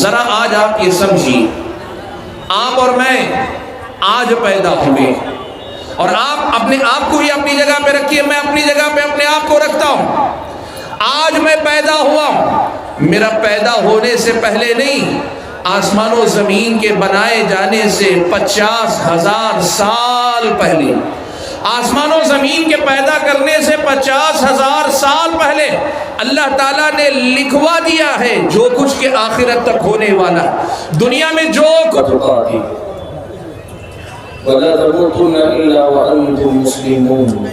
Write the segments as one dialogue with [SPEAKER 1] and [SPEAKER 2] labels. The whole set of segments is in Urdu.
[SPEAKER 1] ذرا آج آپ یہ سمجھیے، آپ اور میں آج پیدا ہوئے، اور آپ اپنے آپ کو ہی اپنی جگہ پہ رکھیے، میں اپنی جگہ پہ اپنے آپ کو رکھتا ہوں۔ آج میں پیدا ہوا ہوں، میرا پیدا ہونے سے پہلے نہیں، آسمان و زمین کے بنائے جانے سے 50,000 سال پہلے، آسمان و زمین کے پیدا کرنے سے 50,000 سال پہلے اللہ تعالیٰ نے لکھوا دیا ہے جو کچھ کے آخرت تک ہونے والا ہے۔ دنیا میں جو کچھ
[SPEAKER 2] وَلَا تَمُوتُنَّ إِلَّا وَأَنْتُمْ مُسْلِمُونَ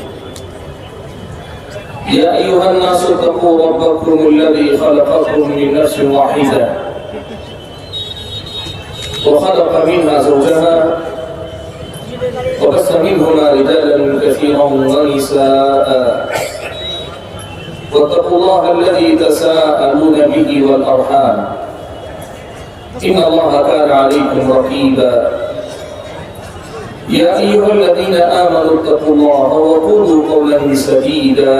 [SPEAKER 2] يَا أَيُّهَا النَّاسُ اتَّقُوا رَبَّكُمُ الَّذِي خَلَقَكُم مِّن نَّفْسٍ وَاحِدَةٍ وَخَلَقَ مِنْهَا زَوْجَهَا وبث منهما رجالا كثيرا ونساء واتقوا الله الذي تساءلون به والأرحام إن الله كان عليكم رقيبا يا أيها الذين آمنوا اتقوا الله وقولوا قولا سديدا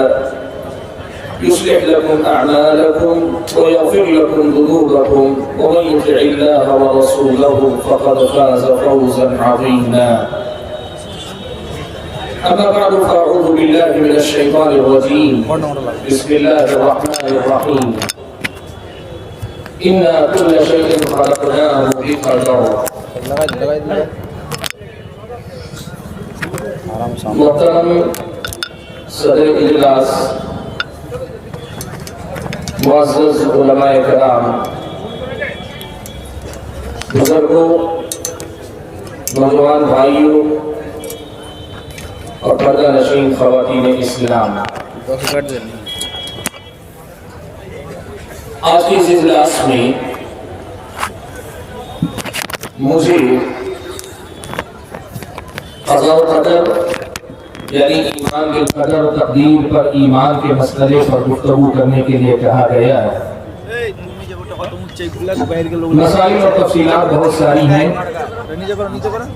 [SPEAKER 2] يصلح لكم أعمالكم ويغفر لكم ذنوبكم ومن يطع الله ورسوله فقد فاز فوزا عظيما أما بعد فأعوذ بالله من الشيطان الرجيم بسم الله الرحمن الرحيم إنا كل شيء خلقناه بقدر محترم صدر اجلاس، معزز علماء کرام، بزرگوں، نوجوان بھائیوں اور پردہ نشین خواتین اسلام، آج کے اس اجلاس میں مجھے قضاء و قدر یعنی ایمان بالقدر و تقدیر پر ایمان کے مسئلے پر گفتگو کرنے کے لیے کہا گیا ہے۔ مسائل اور تفصیلات بہت ساری ہیں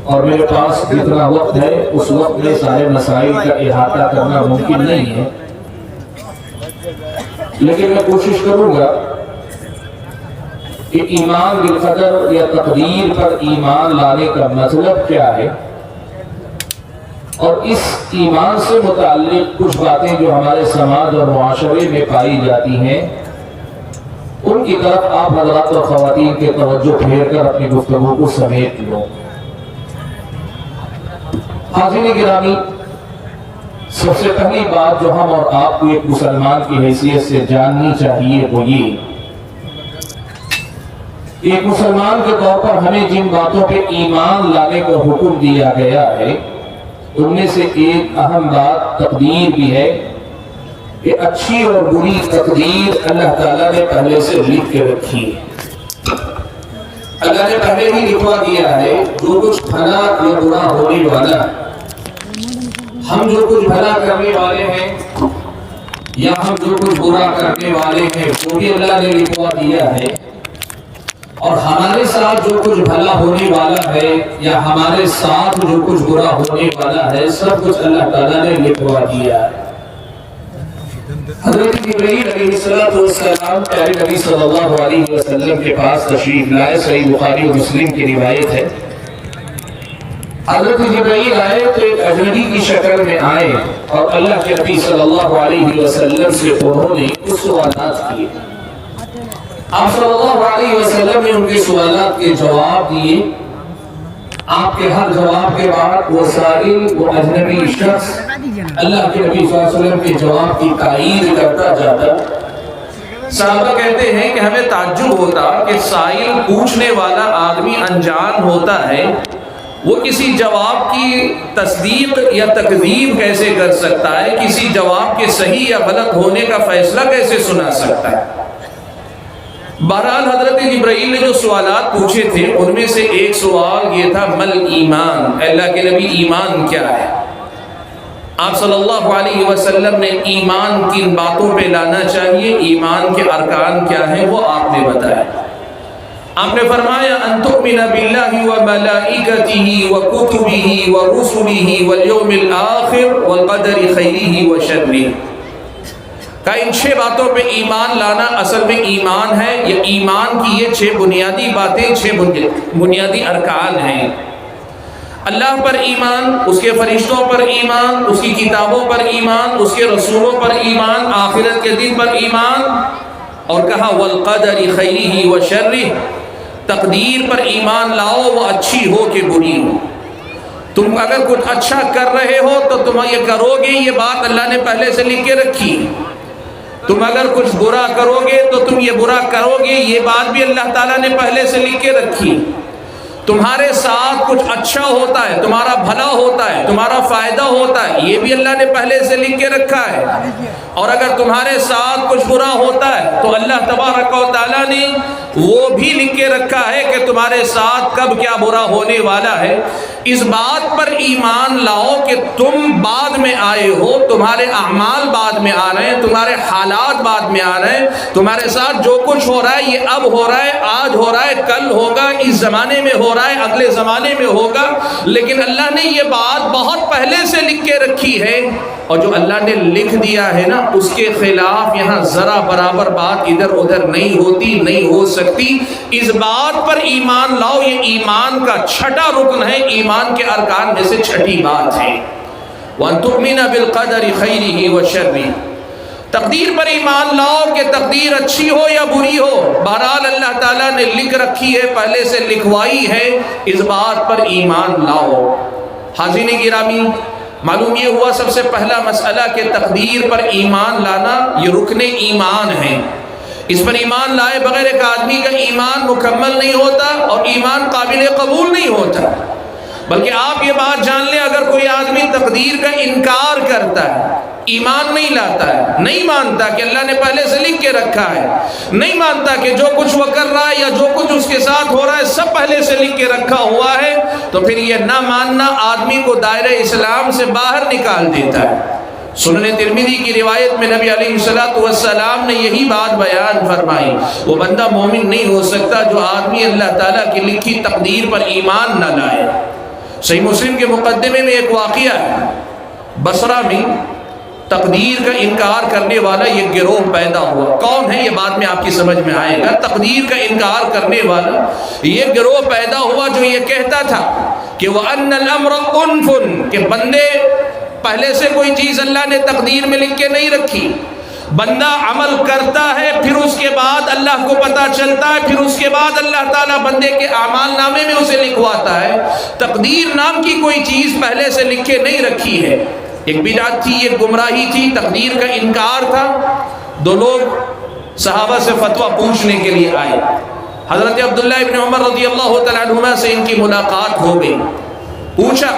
[SPEAKER 2] اور میرے پاس جتنا وقت ہے اس وقت میں سارے مسائل کا احاطہ کرنا ممکن نہیں ہے، لیکن میں کوشش کروں گا کہ ایمان بالقدر یا تقدیر پر ایمان لانے کا مطلب کیا ہے، اور اس ایمان سے متعلق کچھ باتیں جو ہمارے سماج اور معاشرے میں پائی جاتی ہیں ان کی طرف آپ حضرات اور خواتین کے توجہ پھیر کر اپنی گفتگو کو سمیٹ لو۔ حاضرین گرامی، سب سے پہلی بات جو ہم اور آپ کو ایک مسلمان کی حیثیت سے جاننی چاہیے وہ یہ، ایک مسلمان کے طور پر ہمیں جن باتوں پہ ایمان لانے کا حکم دیا گیا ہے ان میں سے ایک اہم بات تقدیر بھی ہے کہ اچھی اور بری تقدیر اللہ تعالیٰ نے پہلے سے لکھ کے رکھی ہے۔ اللہ نے پہلے ہی لکھوا دیا ہے جو کچھ بھلا یا برا ہونے والا ہے۔ ہم جو کچھ بھلا کرنے والے ہیں یا ہم جو کچھ برا کرنے والے ہیں وہ بھی اللہ نے لکھوا دیا ہے، اور ہمارے ساتھ جو کچھ بھلا ہونے والا ہے یا ہمارے ساتھ جو کچھ برا ہونے والا ہے سب کچھ اللہ تعالیٰ نے لکھوا دیا ہے۔ حضرت جبرائیل علیہ السلام پیارے نبی صلی اللہ علیہ وسلم کے پاس تشریف لائے، صحیح بخاری و مسلم کی روایت ہے۔ حضرت جبرائیل آئے تو ایک اجنبی کی شکل میں آئے اور اللہ کے نبی صلی اللہ علیہ وسلم سے انہوں نے کچھ سوالات کیے۔ آپ صلی اللہ علیہ وسلم نے ان کے سوالات کے جواب دیے۔ آپ کے ہر جواب کے بعد وہ سائل، وہ اجنبی شخص اللہ کے نبی صلی اللہ علیہ وسلم کے جواب کی تائید کرتا جاتا۔ صحابہ کہتے ہیں کہ ہمیں تعجب ہوتا کہ سائل پوچھنے والا آدمی انجان ہوتا ہے، وہ کسی جواب کی تصدیق یا تکذیب کیسے کر سکتا ہے، کسی جواب کے صحیح یا غلط ہونے کا فیصلہ کیسے سنا سکتا ہے۔ بہرحال حضرت جبرائیل نے جو سوالات پوچھے تھے ان میں سے ایک سوال یہ تھا، مل ایمان، اللہ کے نبی ایمان کیا ہے؟ آپ صلی اللہ علیہ وسلم نے ایمان کن باتوں پہ لانا چاہیے، ایمان کے ارکان کیا ہیں وہ آپ نے بتایا۔ آپ نے فرمایا ان تؤمن باللہ وملائکتہ وکتبہ ورسلہ والیوم الآخر والقدر خیرہ وشرہ،
[SPEAKER 1] کہ ان 6 باتوں پہ ایمان لانا اصل میں ایمان ہے. یہ ایمان کی یہ 6 بنیادی باتیں، 6 بنیادی ارکان ہیں. اللہ پر ایمان، اس کے فرشتوں پر ایمان، اس کی کتابوں پر ایمان، اس کے رسولوں پر ایمان، آخرت کے دن پر ایمان، اور کہا والقدر خیرہ و شرہ، تقدیر پر ایمان لاؤ، وہ اچھی ہو کہ بری ہو. تم اگر کچھ اچھا کر رہے ہو تو تم یہ کرو گے، یہ بات اللہ نے پہلے سے لکھ کے رکھی. تم اگر کچھ برا کرو گے تو تم یہ برا کرو گے، یہ بات بھی اللہ تعالیٰ نے پہلے سے لکھ کے رکھی. تمہارے ساتھ کچھ اچھا ہوتا ہے، تمہارا بھلا ہوتا ہے، تمہارا فائدہ ہوتا ہے، یہ بھی اللہ نے پہلے سے لکھ کے رکھا ہے. اور اگر تمہارے ساتھ کچھ برا ہوتا ہے تو اللہ تبارک و تعالیٰ نے وہ بھی لکھ کے رکھا ہے کہ تمہارے ساتھ کب کیا برا ہونے والا ہے. اس بات پر ایمان لاؤ کہ تم بعد میں آئے ہو، تمہارے اعمال بعد میں آ رہے ہیں، تمہارے حالات بعد میں آ رہے ہیں. تمہارے ساتھ جو کچھ ہو رہا ہے یہ اب ہو رہا ہے، آج ہو رہا ہے، کل ہوگا، اس زمانے میں ہو رہا ہے، اگلے زمانے میں ہوگا. لیکن اللہ نے یہ بات بہت پہلے سے لکھ کے رکھی ہے، اور جو اللہ نے لکھ دیا ہے نا، اس کے خلاف یہاں ذرا برابر بات ادھر ادھر نہیں ہوتی، نہیں ہو سکتی. اس بات پر ایمان لاؤ، یہ ایمان کا 6واں رکن ہے، ایمان کے ارکان میں سے 6ٹھی بات ہے. وَأَن تُؤْمِنَ بِالْقَدَرِ خَيْرِهِ وَشَرِّهِ، تقدیر پر ایمان لاؤ کہ تقدیر اچھی ہو یا بری ہو، بہرحال اللہ تعالیٰ نے لکھ رکھی ہے، پہلے سے لکھوائی ہے. اس بات پر ایمان لاؤ. حاضرین گرامی، معلوم یہ ہوا سب سے پہلا مسئلہ کہ تقدیر پر ایمان لانا یہ رکن ایمان ہے. اس پر ایمان لائے بغیر ایک آدمی کا ایمان مکمل نہیں ہوتا اور ایمان قابل قبول نہیں ہوتا. بلکہ آپ یہ بات جان لیں، اگر کوئی آدمی تقدیر کا انکار کرتا ہے، ایمان نہیں لاتا ہے، نہیں مانتا کہ اللہ نے پہلے سے لکھ کے رکھا ہے، نہیں مانتا کہ جو کچھ وہ کر رہا ہے یا جو کچھ اس کے ساتھ ہو رہا ہے سب پہلے سے لکھ کے رکھا ہوا ہے، تو پھر یہ نہ ماننا آدمی کو دائرہ اسلام سے باہر نکال دیتا ہے. سنن ترمذی کی روایت میں نبی علیہ السلام نے یہی بات بیان فرمائی، وہ بندہ مومن نہیں ہو سکتا جو آدمی اللہ تعالیٰ کی لکھی تقدیر پر ایمان نہ لائے. صحیح مسلم کے مقدمے میں ایک واقعہ ہے، بصرہ میں تقدیر کا انکار کرنے والا یہ گروہ پیدا ہوا. کون ہے یہ بات میں آپ کی سمجھ میں آئے گا. تقدیر کا انکار کرنے والا یہ گروہ پیدا ہوا جو یہ کہتا تھا کہ وَأَنَّ الْأَمْرَ أُنْفٌ، کہ بندے پہلے سے کوئی چیز اللہ نے تقدیر میں لکھ کے نہیں رکھی. بندہ عمل کرتا ہے، پھر اس کے بعد اللہ کو پتہ چلتا ہے، پھر اس کے بعد اللہ تعالیٰ بندے کے اعمال نامے میں اسے لکھواتا ہے. تقدیر نام کی کوئی چیز پہلے سے لکھے نہیں رکھی ہے. ایک بدعت تھی، ایک گمراہی تھی، تقدیر کا انکار تھا. 2 لوگ صحابہ سے فتویٰ پوچھنے کے لیے آئے. حضرت عبداللہ ابن عمر رضی اللہ تعالیٰ عنہما سے ان کی ملاقات ہو گئی. پوچھا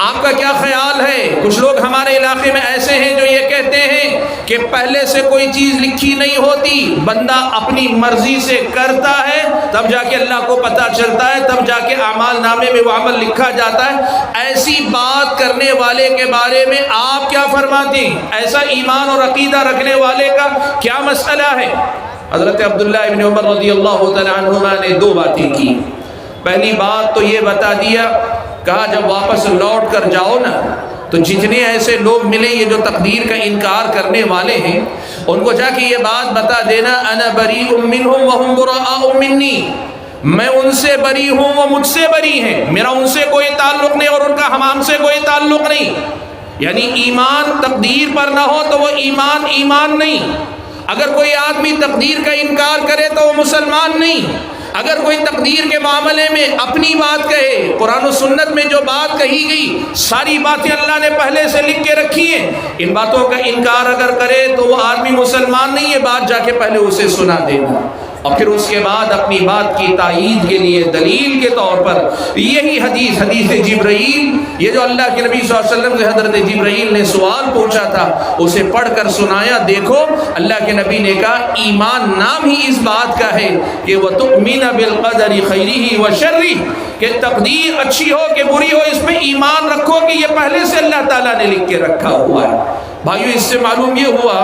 [SPEAKER 1] آپ کا کیا خیال ہے؟ کچھ لوگ ہمارے علاقے میں ایسے ہیں جو یہ کہتے ہیں کہ پہلے سے کوئی چیز لکھی نہیں ہوتی، بندہ اپنی مرضی سے کرتا ہے، تب جا کے اللہ کو پتہ چلتا ہے، تب جا کے اعمال نامے میں وہ عمل لکھا جاتا ہے. ایسی بات کرنے والے کے بارے میں آپ کیا فرماتے ہیں؟ ایسا ایمان اور عقیدہ رکھنے والے کا کیا مسئلہ ہے؟ حضرت عبداللہ ابن عمر رضی اللہ تعالیٰ عنہما نے 2 باتیں کی. پہلی بات تو یہ بتا دیا، کہا جب واپس لوٹ کر جاؤ نا تو جتنے ایسے لوگ ملے یہ جو تقدیر کا انکار کرنے والے ہیں، ان کو جا کے یہ بات بتا دینا، انا بریء منہم وہم براء منی، میں ان سے بری ہوں، وہ مجھ سے بری ہیں، میرا ان سے کوئی تعلق نہیں اور ان کا ہم سے کوئی تعلق نہیں. یعنی ایمان تقدیر پر نہ ہو تو وہ ایمان نہیں. اگر کوئی آدمی تقدیر کا انکار کرے تو وہ مسلمان نہیں. اگر کوئی تقدیر کے معاملے میں اپنی بات کہے، قرآن و سنت میں جو بات کہی گئی ساری باتیں اللہ نے پہلے سے لکھ کے رکھی ہیں، ان باتوں کا انکار اگر کرے تو وہ آدمی مسلمان نہیں ہے. بات جا کے پہلے اسے سنا دینا اور پھر اس کے بعد اپنی بات کی تائید کے لیے دلیل کے طور پر یہی حدیث جبرائیل، یہ جو اللہ کے نبی صلی اللہ علیہ وسلم سے حضرت جبرائیل نے سوال پوچھا تھا اسے پڑھ کر سنایا. دیکھو اللہ کے نبی نے کہا ایمان نام ہی اس بات کا ہے کہ وَتُؤْمِنَ بِالْقَدَرِ خَيْرِهِ وَشَرِّهِ، کہ تقدیر اچھی ہو کہ بری ہو اس پہ ایمان رکھو کہ یہ پہلے سے اللہ تعالیٰ نے لکھ کے رکھا ہوا ہے. بھائیو اس سے معلوم یہ ہوا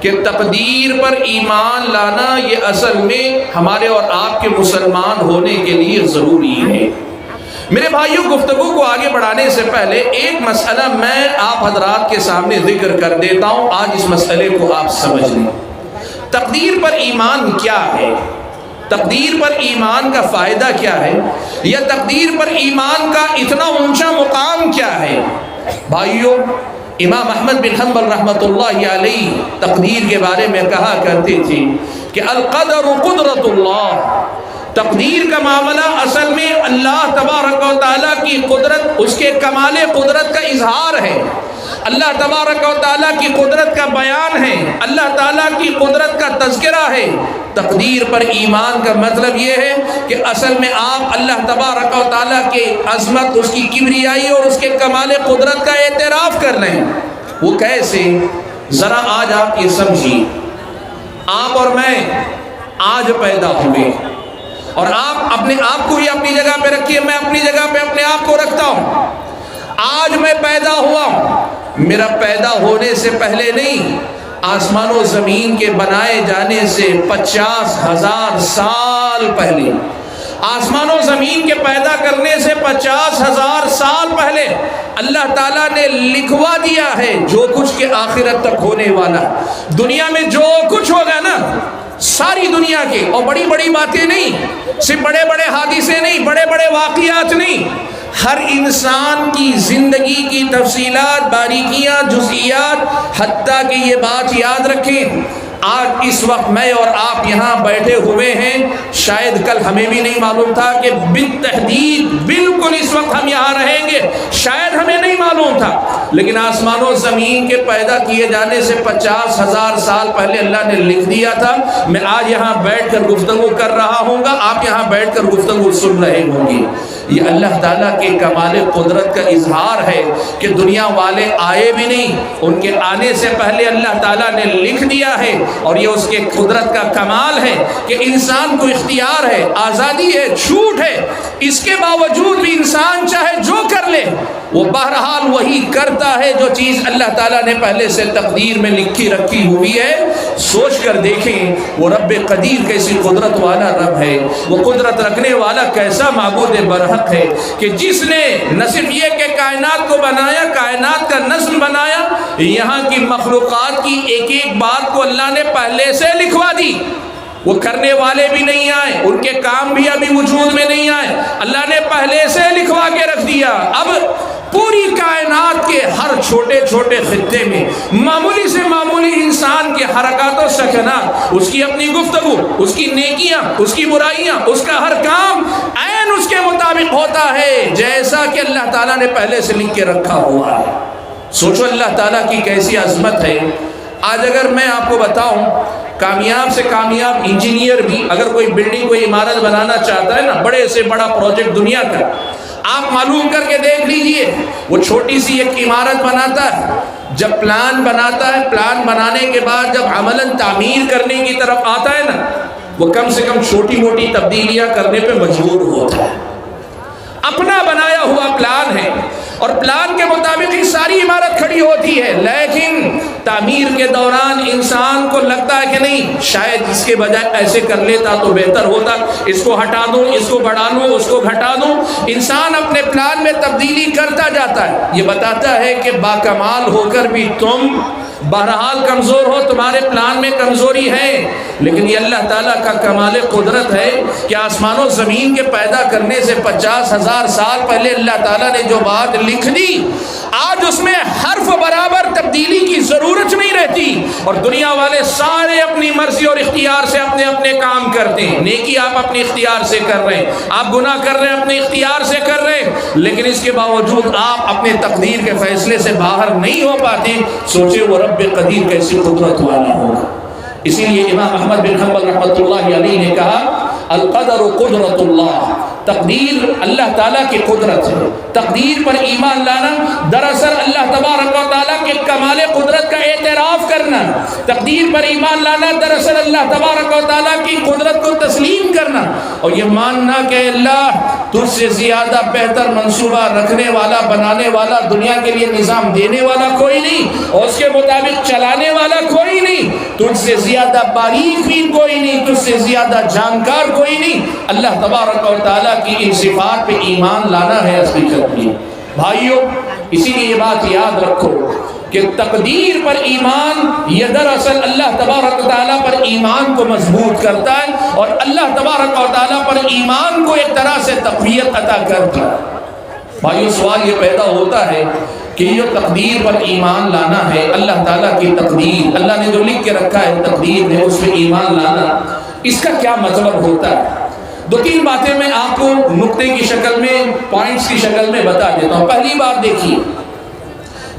[SPEAKER 1] کہ تقدیر پر ایمان لانا یہ اصل میں ہمارے اور آپ کے مسلمان ہونے کے لیے ضروری ہے. میرے بھائیوں، گفتگو کو آگے بڑھانے سے پہلے ایک مسئلہ میں آپ حضرات کے سامنے ذکر کر دیتا ہوں، آج اس مسئلے کو آپ سمجھ لیں۔ تقدیر پر ایمان کیا ہے؟ تقدیر پر ایمان کا فائدہ کیا ہے؟ یا تقدیر پر ایمان کا اتنا اونچا مقام کیا ہے؟ بھائیوں، امام احمد بن حنبل رحمۃ اللہ علیہ تقدیر کے بارے میں کہا کرتے تھے کہ القدر قدرت اللہ، تقدیر کا معاملہ اصل میں اللہ تبارک و تعالیٰ کی قدرت، اس کے کمال قدرت کا اظہار ہے، اللہ تبارک و تعالیٰ کی قدرت کا بیان ہے، اللہ تعالیٰ کی قدرت کا تذکرہ ہے۔ تقدیر پر ایمان کا مطلب یہ ہے کہ اصل میں آپ اللہ تبارک و تعالیٰ کے عظمت، اس کی کبریائی اور اس کے کمال قدرت کا اعتراف کر لیں۔ وہ کیسے؟ ذرا آج آپ یہ سمجھیے، آپ اور میں آج پیدا ہوئے، اور آپ اپنے آپ کو ہی اپنی جگہ پہ رکھیے، میں اپنی جگہ پہ اپنے آپ کو رکھتا ہوں۔ آج میں پیدا ہوا ہوں، میرا پیدا ہونے سے پہلے نہیں، آسمان و زمین کے بنائے جانے سے 50,000 سال پہلے، آسمان و زمین کے پیدا کرنے سے 50,000 سال پہلے اللہ تعالیٰ نے لکھوا دیا ہے جو کچھ کے آخرت تک ہونے والا۔ دنیا میں جو کچھ ہوگا نا، ساری دنیا کے، اور بڑی بڑی باتیں نہیں، صرف بڑے بڑے حادثے نہیں، بڑے بڑے واقعات نہیں، ہر انسان کی زندگی کی تفصیلات، باریکیاں، جزئیات، حتیٰ کہ یہ بات یاد رکھیں، آج اس وقت میں اور آپ یہاں بیٹھے ہوئے ہیں، شاید کل ہمیں بھی نہیں معلوم تھا کہ بالتحدید بالکل اس وقت ہم یہاں رہیں گے، شاید ہمیں نہیں معلوم تھا، لیکن آسمان و زمین کے پیدا کیے جانے سے 50,000 سال پہلے اللہ نے لکھ دیا تھا۔ میں آج یہاں بیٹھ کر گفتگو کر رہا ہوں گا، آپ یہاں بیٹھ کر گفتگو سن رہے ہوں گے۔ یہ اللہ تعالیٰ کے کمال قدرت کا اظہار ہے کہ دنیا والے آئے بھی نہیں، ان کے آنے سے پہلے اللہ تعالیٰ نے لکھ دیا ہے، اور یہ اس کے قدرت کا کمال ہے کہ انسان کو اختیار ہے، آزادی ہے، چھوٹ ہے، اس کے باوجود بھی انسان چاہے جو کر لے، وہ بہرحال وہی کرتا ہے جو چیز اللہ تعالیٰ نے پہلے سے تقدیر میں لکھی رکھی ہوئی ہے۔ سوچ کر دیکھیں وہ رب قدیر کیسی قدرت والا رب ہے، وہ قدرت رکھنے والا کیسا معبود برحق ہے کہ جس نے نہ صرف یہ کہ کائنات کو بنایا، کائنات کا نظم بنایا، یہاں کی مخلوقات کی ایک ایک بات کو اللہ نے پہلے سے لکھوا دی۔ وہ کرنے والے بھی نہیں آئے، ان کے کام بھی ابھی وجود میں نہیں آئے، اللہ نے پہلے سے لکھوا کے رکھ دیا۔ اب پوری کائنات کے ہر چھوٹے چھوٹے خطے میں معمولی سے معمولی انسان کے حرکات و سکنات، اس کی اپنی گفتگو، اس کی نیکیاں، اس کی برائیاں، اس کا ہر کام عین اس کے مطابق ہوتا ہے جیسا کہ اللہ تعالیٰ نے پہلے سے لکھ کے رکھا ہوا ہے۔ سوچو اللہ تعالیٰ کی کیسی عظمت ہے۔ آج اگر میں آپ کو بتاؤں، کامیاب سے کامیاب انجینئر بھی اگر کوئی بلڈنگ، کوئی عمارت بنانا چاہتا ہے نا، بڑے سے بڑا پروجیکٹ دنیا کا، آپ معلوم کر کے دیکھ لیجئے، وہ چھوٹی سی ایک عمارت بناتا ہے، جب پلان بناتا ہے، پلان بنانے کے بعد جب عملاً تعمیر کرنے کی طرف آتا ہے نا، وہ کم سے کم چھوٹی موٹی تبدیلیاں کرنے پہ مجبور ہوتا ہے۔ اپنا بنایا ہوا پلان ہے اور پلان کے مطابق ہی ساری عمارت کھڑی ہوتی ہے، لیکن تعمیر کے دوران انسان کو لگتا ہے کہ نہیں، شاید اس کے بجائے ایسے کر لیتا تو بہتر ہوتا، اس کو ہٹا دوں، اس کو بڑھا لوں، اس کو گھٹا دوں۔ انسان اپنے پلان میں تبدیلی کرتا جاتا ہے۔ یہ بتاتا ہے کہ باکمال ہو کر بھی تم بہرحال کمزور ہو، تمہارے پلان میں کمزوری ہے، لیکن یہ اللہ تعالیٰ کا کمال قدرت ہے کہ آسمان و زمین کے پیدا کرنے سے 50,000 سال پہلے اللہ تعالیٰ نے جو بات لکھ دی، آج اس میں حرف برابر تبدیلی کی ضرورت نہیں رہتی، اور دنیا والے سارے اپنی مرضی اور اختیار سے اپنے اپنے کام کرتے ہیں۔ نیکی آپ اپنے اختیار سے کر رہے ہیں، آپ گناہ کر رہے ہیں اپنے اختیار سے کر رہے ہیں، لیکن اس کے باوجود آپ اپنے تقدیر کے فیصلے سے باہر نہیں ہو پاتے۔ سوچے وہ رب قدیر کیسی قدرت والا ہوگا۔ اسی لیے امام احمد بن حنبل رحمۃ اللہ علیہ نے کہا القدر قدرت اللہ، تقدیر اللہ تعالیٰ کی قدرت ہے۔ تقدیر پر ایمان لانا دراصل اللہ تبارک و تعالیٰ کے کمال قدرت کا اعتراف کرنا، تقدیر پر ایمان لانا دراصل اللہ تبارک و تعالیٰ کی قدرت کو تسلیم کرنا، اور یہ ماننا کہ اللہ تجھ سے زیادہ بہتر منصوبہ رکھنے والا، بنانے والا، دنیا کے لیے نظام دینے والا کوئی نہیں، اور اس کے مطابق چلانے والا کوئی نہیں، تجھ سے زیادہ باریک بھی کوئی نہیں، تجھ سے زیادہ جانکار کوئی نہیں۔ اللہ تبارک و تعالیٰ کی ان صفات پہ ایمان لانا ہے حقیقت میں۔ بھائیوں، اسی لیے یہ بات یاد رکھو کہ تقدیر پر ایمان یہ دراصل اللہ تبارک و تعالیٰ پر ایمان کو مضبوط کرتا ہے، اور اللہ تبارک و تعالیٰ پر ایمان کو ایک طرح سے تقویت عطا کرتا ہے۔ بھائیو، سوال یہ پیدا ہوتا ہے کہ یہ تقدیر پر ایمان لانا ہے، اللہ تعالیٰ کی تقدیر، اللہ نے جو لکھ کے رکھا ہے تقدیر میں، اس پہ ایمان لانا، اس کا کیا مطلب ہوتا ہے؟ دو تین باتیں میں آپ کو نقطے کی شکل میں، پوائنٹس کی شکل میں بتا دیتا ہوں۔ پہلی بات دیکھیے،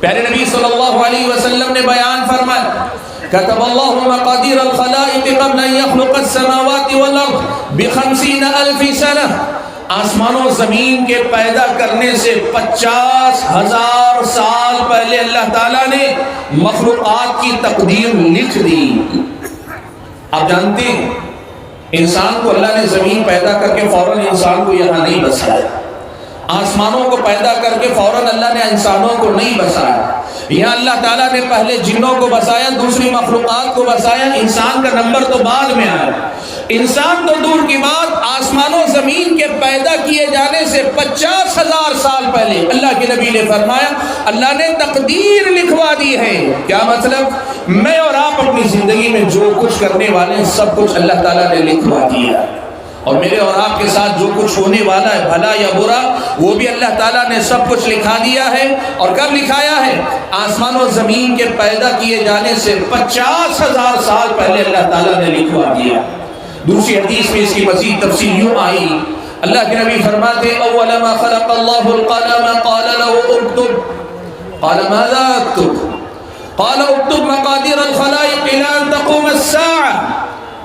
[SPEAKER 1] پیارے نبی صلی اللہ علیہ وسلم نے بیان فرمایا، كتب اللہ مقادیر الخلائق قبل ان يخلق السماوات والارض ب50,000 سنہ، آسمان و زمین کے پیدا کرنے سے 50,000 سال پہلے اللہ تعالیٰ نے مخلوقات کی تقدیر لکھ دی۔ آپ جانتے ہیں انسان کو اللہ نے زمین پیدا کر کے فوراً انسان کو یہاں نہیں بسایا، آسمانوں کو پیدا کر کے فوراً اللہ نے انسانوں کو نہیں بسایا، یہاں اللہ تعالیٰ نے پہلے جنوں کو بسایا، دوسری مخلوقات کو بسایا، انسان کا نمبر تو بعد میں آیا۔ انسان تو دور کی بات، آسمان و زمین کے پیدا کیے جانے سے 50,000 سال پہلے اللہ کے نبی نے فرمایا اللہ نے تقدیر لکھوا دی ہے۔ کیا مطلب؟ میں اور آپ اپنی زندگی میں جو کچھ کرنے والے ہیں سب کچھ اللہ تعالیٰ نے لکھوا دیا، اور میرے اور آپ کے ساتھ جو کچھ ہونے والا ہے بھلا یا برا وہ بھی اللہ تعالیٰ نے سب کچھ لکھا دیا ہے۔ اور کب لکھایا ہے؟ آسمان و زمین کے پیدا کیے جانے سے 50,000 سال پہلے اللہ تعالیٰ نے لکھوا دیا۔ دوسری حدیث میں اس کی مزید تفصیل یوں آئی، اللہ کے نبی فرماتے اول ما خلق اللہ القلم قال له اكتب قال ماذا اكتب قال اكتب مقادیر الخلائق الى ان تقوم الساعة۔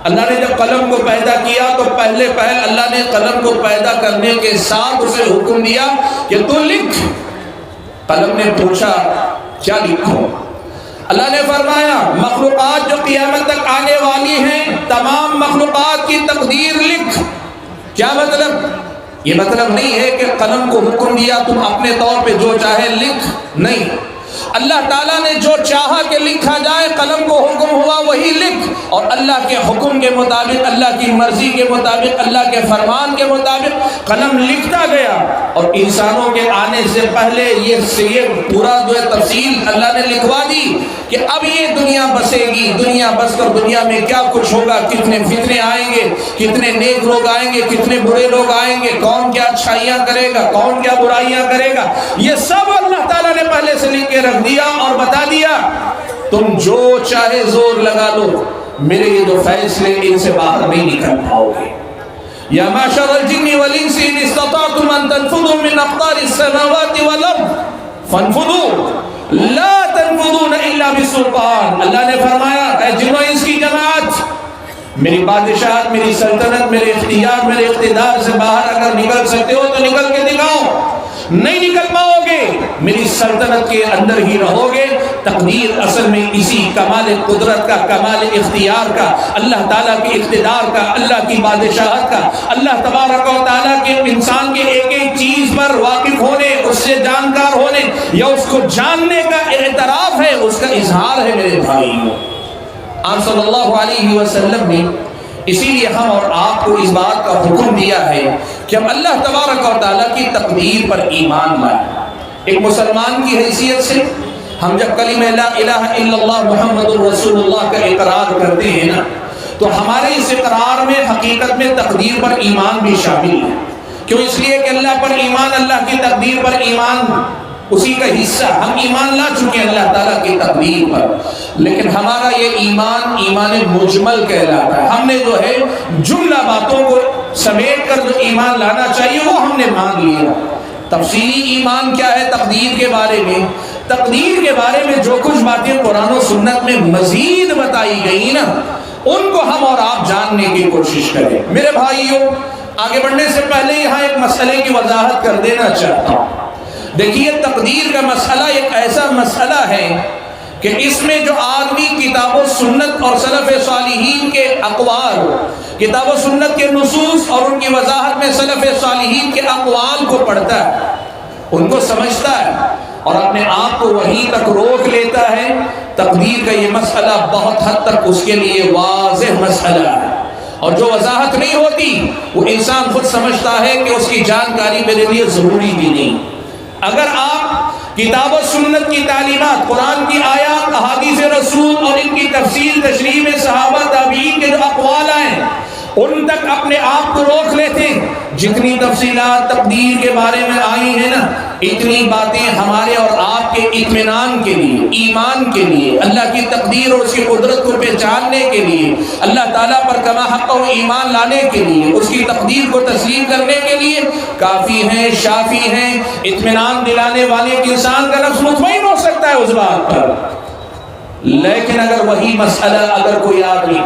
[SPEAKER 1] اللہ نے جب قلم کو پیدا کیا تو پہلے اللہ نے قلم کو پیدا کرنے کے ساتھ اسے حکم دیا کہ تو لکھ۔ قلم نے پوچھا کیا لکھوں؟ اللہ نے فرمایا مخلوقات جو قیامت تک آنے والی ہیں تمام مخلوقات کی تقدیر لکھ۔ کیا مطلب؟ یہ مطلب نہیں ہے کہ قلم کو حکم دیا تم اپنے طور پہ جو چاہے لکھ، نہیں، اللہ تعالیٰ نے جو چاہا کہ لکھا جائے، قلم کو حکم ہوا وہی لکھ، اور اللہ کے حکم کے مطابق، اللہ کی مرضی کے مطابق، اللہ کے فرمان کے مطابق قلم لکھتا گیا۔ اور انسانوں کے آنے سے پہلے یہ پورا جو ہے تفصیل اللہ نے لکھوا دی کہ اب یہ دنیا بسے گی، دنیا بس کر دنیا میں کیا کچھ ہوگا، کتنے فتنے آئیں گے، کتنے نیک لوگ آئیں گے، کتنے برے لوگ آئیں گے، کون کیا اچھائیاں کرے گا، کون کیا برائیاں کرے گا، یہ سب اللہ تعالیٰ نے پہلے سے لکھ کے رکھ دیا اور بتا دیا تم جو چاہے زور لگا لو، میرے یہ جو فیصلے ان سے باہر نہیں نکل پاؤ گے۔ یا معشر الجن والانس ان استطعتم ان تنفذوا من اقطار السماوات والارض فانفذوا لا تنفذون الا بسلطان۔ اللہ نے فرمایا اے جن و انس کی جماعت، میری بادشاہت، میری سلطنت، میرے اختیار، میرے اقتدار سے باہر اگر نکل سکتے ہو تو نکل کے دکھاؤ، نہیں نکل پاؤ گے، میری سلطنت کے اندر ہی رہو گے۔ تقدیر اصل میں اسی کمال قدرت کا، کمال اختیار کا، اللہ تعالیٰ کے اقتدار کا، اللہ کی بادشاہت کا، اللہ تبارک و تعالیٰ کے انسان کے ایک ایک چیز پر واقف ہونے، اس سے جانکار ہونے یا اس کو جاننے کا اعتراف ہے، اس کا اظہار ہے میرے بھائیوں۔ آپ صلی اللہ علیہ وسلم نے اسی لیے ہم اور آپ کو اس بات کا حکم دیا ہے کہ ہم اللہ تبارک و تعالیٰ کی تقدیر پر ایمان لائیں۔ ایک مسلمان کی حیثیت سے ہم جب کلمہ لا الہ الا اللہ محمد الرسول اللہ کا اقرار کرتے ہیں نا، تو ہمارے اس اقرار میں حقیقت میں تقدیر پر ایمان بھی شامل ہے۔ کیوں؟ اس لیے کہ اللہ پر ایمان، اللہ کی تقدیر پر ایمان اسی کا حصہ، ہم ایمان لا چکے ہیں اللہ تعالیٰ کی تقدیر پر، لیکن ہمارا یہ ایمان مجمل کہلاتا ہے۔ ہم نے جو ہے جملہ باتوں کو سمیٹ کر جو ایمان لانا چاہیے وہ ہم نے مان لیا۔ تفصیلی ایمان کیا ہے تقدیر کے بارے میں؟ تقدیر کے بارے میں جو کچھ باتیں قرآن و سنت میں مزید بتائی گئی نا، ان کو ہم اور آپ جاننے کی کوشش کریں۔ میرے بھائیوں، آگے بڑھنے سے پہلے یہاں ایک مسئلے کی وضاحت کر دینا چاہتا ہوں۔ دیکھیے، تقدیر کا مسئلہ ایک ایسا مسئلہ ہے کہ اس میں جو آدمی کتاب و سنت اور سلف صالحین کے اقوال، کتاب و سنت کے نصوص اور ان کی وضاحت میں سلف صالحین کے اقوال کو پڑھتا ہے، ان کو سمجھتا ہے اور اپنے آپ کو وہیں تک روک لیتا ہے، تقدیر کا یہ مسئلہ بہت حد تک اس کے لیے واضح مسئلہ ہے۔ اور جو وضاحت نہیں ہوتی وہ انسان خود سمجھتا ہے کہ اس کی جانکاری میرے لیے ضروری بھی نہیں۔ اگر آپ کتاب و سنت کی تعلیمات، قرآن کی آیات، احادیث رسول اور ان کی تفسیر تشریح میں صحابہ تابعین کے جو اقوال آئے ان تک اپنے آپ کو روک لیتے، جتنی تفصیلات تقدیر کے بارے میں آئی ہیں نا، اتنی باتیں ہمارے اور آپ کے اطمینان کے لیے، ایمان کے لیے، اللہ کی تقدیر اور اس کی قدرت کو پہچاننے کے لیے، اللہ تعالیٰ پر کما حق و ایمان لانے کے لیے، اس کی تقدیر کو تسلیم کرنے کے لیے کافی ہیں، شافی ہیں، اطمینان دلانے والے کہ انسان کا نفس مطمئن ہو سکتا ہے اس بات پر۔ لیکن اگر وہی مسئلہ اگر کوئی آدمی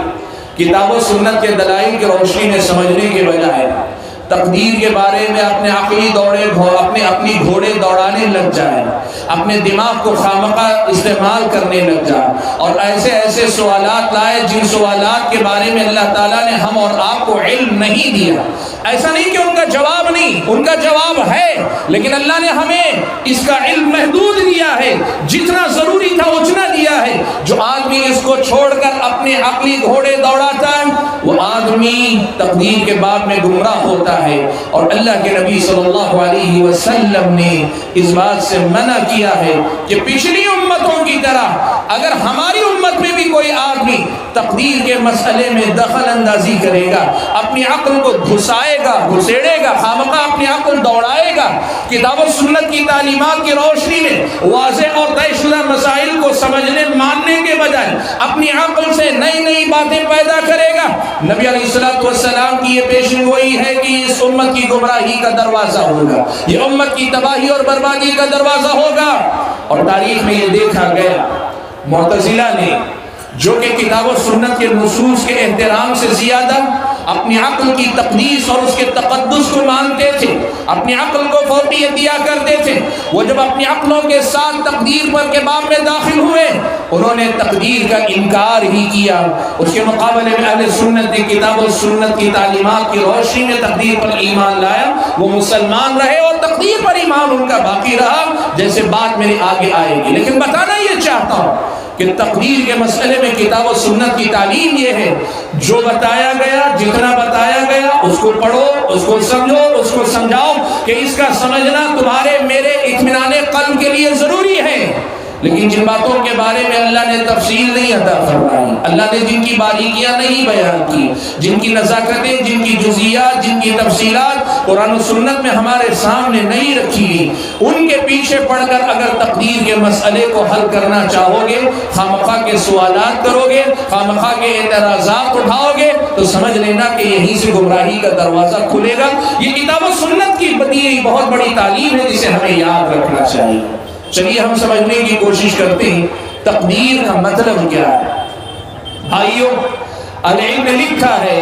[SPEAKER 1] کتاب و سنت کے دلائل کی روشنی میں سمجھنے کے بجائے تقدیر کے بارے میں اپنے عقلی اپنی گھوڑے دوڑانے لگ جائے، اپنے دماغ کو خامخواہ استعمال کرنے لگ جائے اور ایسے سوالات لائے جن سوالات کے بارے میں اللہ تعالیٰ نے ہم اور آپ کو علم نہیں دیا۔ ایسا نہیں کہ ان کا جواب نہیں، ان کا جواب ہے، لیکن اللہ نے ہمیں اس کا علم محدود دیا ہے، جتنا ضروری تھا اتنا دیا ہے۔ جو آدمی اس کو چھوڑ کر اپنے عقلی گھوڑے دوڑاتا ہے وہ آدمی تقدیر کے باب میں گمراہ ہوتا ہے، اور اللہ کے نبی صلی اللہ علیہ وسلم نے اس بات سے منع کیا ہے کہ پچھلی امتوں کی طرح اگر ہماری امت میں بھی کوئی آدمی تقدیر کے مسئلے میں دخل اندازی کرے گا، اپنی عقل کو گھسائے گا، گھسیڑے گا، خامخواہ اپنی عقل دوڑائے گا، کتاب و سنت کی تعلیمات کی روشنی میں واضح اور طے شدہ مسائل کو سمجھنے ماننے کے بجائے اپنی عقل سے نئی باتیں پیدا کرے گا، نبی علیہ السلام کی یہ پیشن گوئی ہے کہ اس امت کی گمراہی کا دروازہ ہوگا، یہ امت کی تباہی اور بربادی کا دروازہ ہوگا۔ اور تاریخ میں یہ دیکھا گیا، معتزلہ نے جو کہ کتاب و سنت کے نصوص کے احترام سے زیادہ اپنی عقل کی تقدیس اور اس کے تقدس کو مانتے تھے، اپنی عقل کو فوقیت دیا کرتے تھے، وہ جب اپنی عقلوں کے ساتھ تقدیر پر کے باب میں داخل ہوئے انہوں نے تقدیر کا انکار ہی کیا۔ اس کے مقابلے میں اہل سنت نے کتاب و سنت کی تعلیمات کی روشنی میں تقدیر پر ایمان لایا، وہ مسلمان رہے اور تقدیر پر ایمان ان کا باقی رہا، جیسے بات میرے آگے آئے گی۔ لیکن بتانا یہ چاہتا ہوں کہ تقدیر کے مسئلے میں کتاب و سنت کی تعلیم یہ ہے، جو بتایا گیا، جتنا بتایا گیا اس کو پڑھو، اس کو سمجھو، اس کو سمجھاؤ کہ اس کا سمجھنا تمہارے میرے اطمینان قلب کے لیے ضروری ہے۔ لیکن جن باتوں کے بارے میں اللہ نے تفصیل نہیں عطا فرمائی، اللہ نے جن کی باریکیاں نہیں بیان کی، جن کی نزاکتیں، جن کی جزئیات، جن کی تفصیلات قرآن و سنت میں ہمارے سامنے نہیں رکھی، ان کے پیچھے پڑھ کر اگر تقدیر کے مسئلے کو حل کرنا چاہو گے، خامخواہ کے سوالات کرو گے، خامخواہ کے اعتراضات اٹھاؤ گے، تو سمجھ لینا کہ یہیں سے گمراہی کا دروازہ کھلے گا۔ یہ کتاب و سنت کی دی بہت بڑی تعلیم ہے جسے ہمیں یاد رکھنا چاہیے۔ چلیے ہم سمجھنے کی کوشش کرتے ہیں تقدیر کا مطلب کیا ہے۔ بھائیو، العلم نے لکھا ہے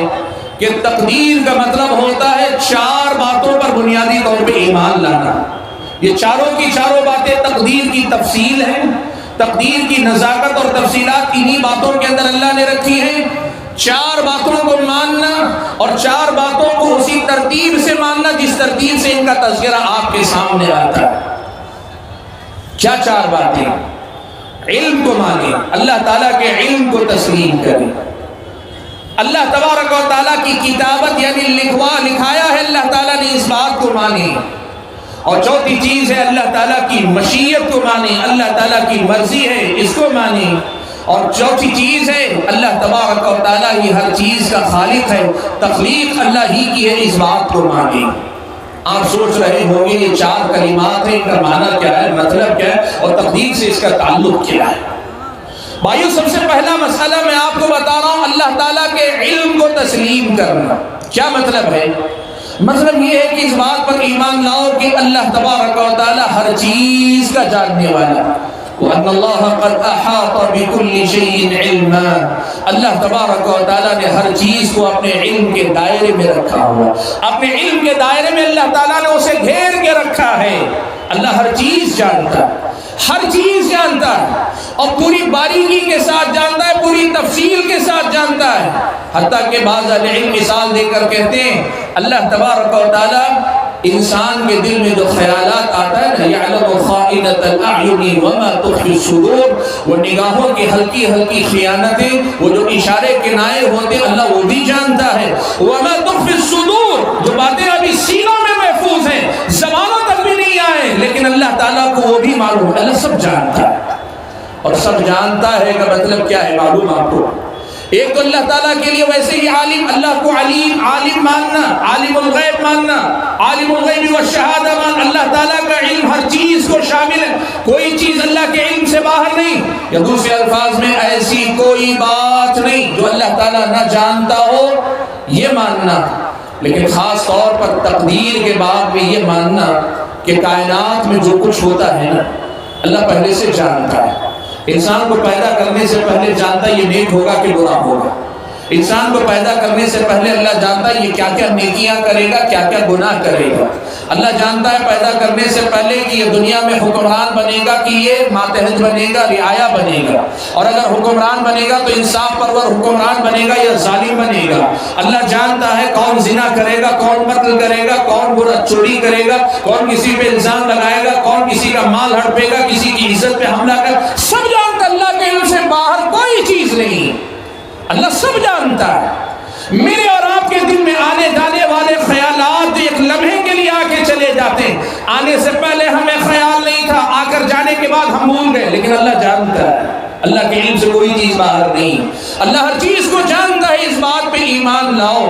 [SPEAKER 1] کہ تقدیر کا مطلب ہوتا ہے 4 باتوں پر بنیادی طور پہ ایمان لانا۔ یہ چاروں کی چاروں باتیں تقدیر کی تفصیل ہیں، تقدیر کی نزاکت اور تفصیلات انہی باتوں کے اندر اللہ نے رکھی ہیں۔ 4 باتوں کو ماننا اور 4 باتوں کو اسی ترتیب سے ماننا جس ترتیب سے ان کا تذکرہ آپ کے سامنے آتا ہے۔ کیا 4 باتیں؟ علم کو مانیں، اللہ تعالیٰ کے علم کو تسلیم کریں، اللہ تبارک و تعالیٰ کی کتابت یعنی لکھایا ہے اللہ تعالیٰ نے، اس بات کو مانیں۔ اور چوتھی چیز ہے اللہ تعالیٰ کی مشیت کو مانیں، اللہ تعالیٰ کی مرضی ہے اس کو مانیں۔ اور چوتھی چیز ہے اللہ تبارک و تعالیٰ ہی ہر چیز کا خالق ہے، تخلیق اللہ ہی کی ہے، اس بات کو مانیں۔ آپ سوچ رہے ہوں گے یہ 4 کلمات ہیں، ان کا معنی کیا ہے، مطلب کیا ہے اور تقدیر سے اس کا تعلق کیا ہے۔ بھائیو، سب سے پہلا مسئلہ میں آپ کو بتا رہا ہوں، اللہ تعالیٰ کے علم کو تسلیم کرنا۔ کیا مطلب ہے؟ مطلب یہ ہے کہ اس بات پر ایمان لاؤ کہ اللہ تبارک و تعالیٰ ہر چیز کا جاننے والا، وَأَنَّ اللَّهَ قَدْ أَحَاطَ بِكُلِّ شَيْءٍ عِلْمًا، اللہ تبارک و تعالیٰ نے ہر چیز کو اپنے علم کے دائرے میں رکھا ہوا، اپنے علم کے دائرے میں اللہ تعالیٰ نے اسے گھیر کے رکھا ہے۔ اللہ ہر چیز جانتا ہے، ہر چیز جانتا ہے، اور پوری باریکی کے ساتھ جانتا ہے، پوری تفصیل کے ساتھ جانتا ہے، حتیٰ کہ بعض اہل علم مثال دے کر کہتے ہیں اللہ تبارک و تعالیٰ انسان کے دل میں جو خیالات آتا ہے نا، یعلم خائنۃ الاعین وما تخفی الصدور، وہ نگاہوں کی ہلکی ہلکی خیانتیں، وہ جو اشارے کنائے ہوتے اللہ وہ بھی جانتا ہے۔ وما تخفی الصدور، جو باتیں ابھی سینوں میں محفوظ ہیں، زبانوں تک بھی نہیں آئے، لیکن اللہ تعالیٰ کو وہ بھی معلوم ہے، اللہ سب جانتا ہے۔ اور سب جانتا ہے کا مطلب کیا ہے معلوم آپ کو؟ ایک تو اللہ تعالیٰ کے لیے ویسے ہی عالم، اللہ کو علیم، عالم ماننا، عالم الغیب ماننا، عالم الغیب والشہادہ مان، اللہ تعالیٰ کا علم ہر چیز کو شامل ہے، کوئی چیز اللہ کے علم سے باہر نہیں، یا دوسرے الفاظ میں ایسی کوئی بات نہیں جو اللہ تعالیٰ نہ جانتا ہو، یہ ماننا۔ لیکن خاص طور پر تقدیر کے بعد میں یہ ماننا کہ کائنات میں جو کچھ ہوتا ہے نا اللہ پہلے سے جانتا ہے۔ انسان کو پیدا کرنے سے پہلے جانتا یہ نیک ہوگا کہ برا ہوگا، انسان کو پیدا کرنے سے پہلے اللہ جانتا ہے یہ کیا کیا نیکیاں کرے گا، کیا کیا گناہ کرے گا۔ اللہ جانتا ہے پیدا کرنے سے پہلے کہ یہ دنیا میں حکمران بنے گا کہ یہ ماتحت بنے گا، رعایا بنے گا، اور اگر حکمران بنے گا تو انصاف پرور حکمران بنے گا یا ظالم بنے گا۔ اللہ جانتا ہے کون زنا کرے گا، کون قتل کرے گا، کون برا چوری کرے گا، کون کسی پہ الزام لگائے گا، کون کسی کا مال ہڑپے گا، کسی کی عزت پہ حملہ کرے گا، سب جانتا ہے۔ اللہ کے علم سے باہر کوئی چیز نہیں، اللہ سب جانتا ہے۔ میرے اور آپ کے دل میں آنے جانے والے خیالات ایک لمحے کے لیے آ کے چلے جاتے ہیں، آنے سے پہلے ہمیں خیال نہیں تھا، آ کر جانے کے بعد ہم بھول گئے، لیکن اللہ جانتا ہے۔ اللہ کے علم سے کوئی چیز باہر نہیں، اللہ ہر چیز کو جانتا ہے، اس بات پہ ایمان لاؤ۔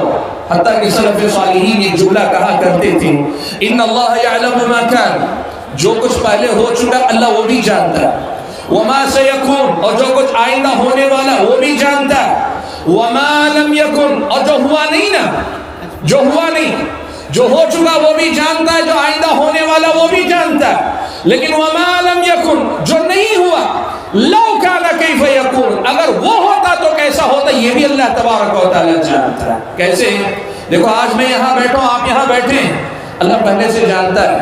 [SPEAKER 1] حتیٰ کہ سلف صالحین ایک جملہ کہا کرتے تھے، ان اللہ یعلم ما کان، جو کچھ پہلے ہو چکا اللہ وہ بھی جانتا ہے، وما سیکون، اور جو کچھ آئندہ ہونے والا وہ بھی جانتا ہے، وما لم یکن، اور جو ہوا نہیں نا، جو ہوا نہیں، جو ہو چکا وہ بھی جانتا ہے، جو آئندہ ہونے والا وہ بھی جانتا ہے، لیکن وما لم یکن، جو نہیں ہوا، لو کان کیف یکون، اگر وہ ہوتا تو کیسا ہوتا یہ بھی اللہ تبارک و تعالیٰ جانتا ہے۔ کیسے؟ دیکھو آج میں یہاں بیٹھا ہوں، آپ یہاں بیٹھے ہیں، اللہ پہلے سے جانتا ہے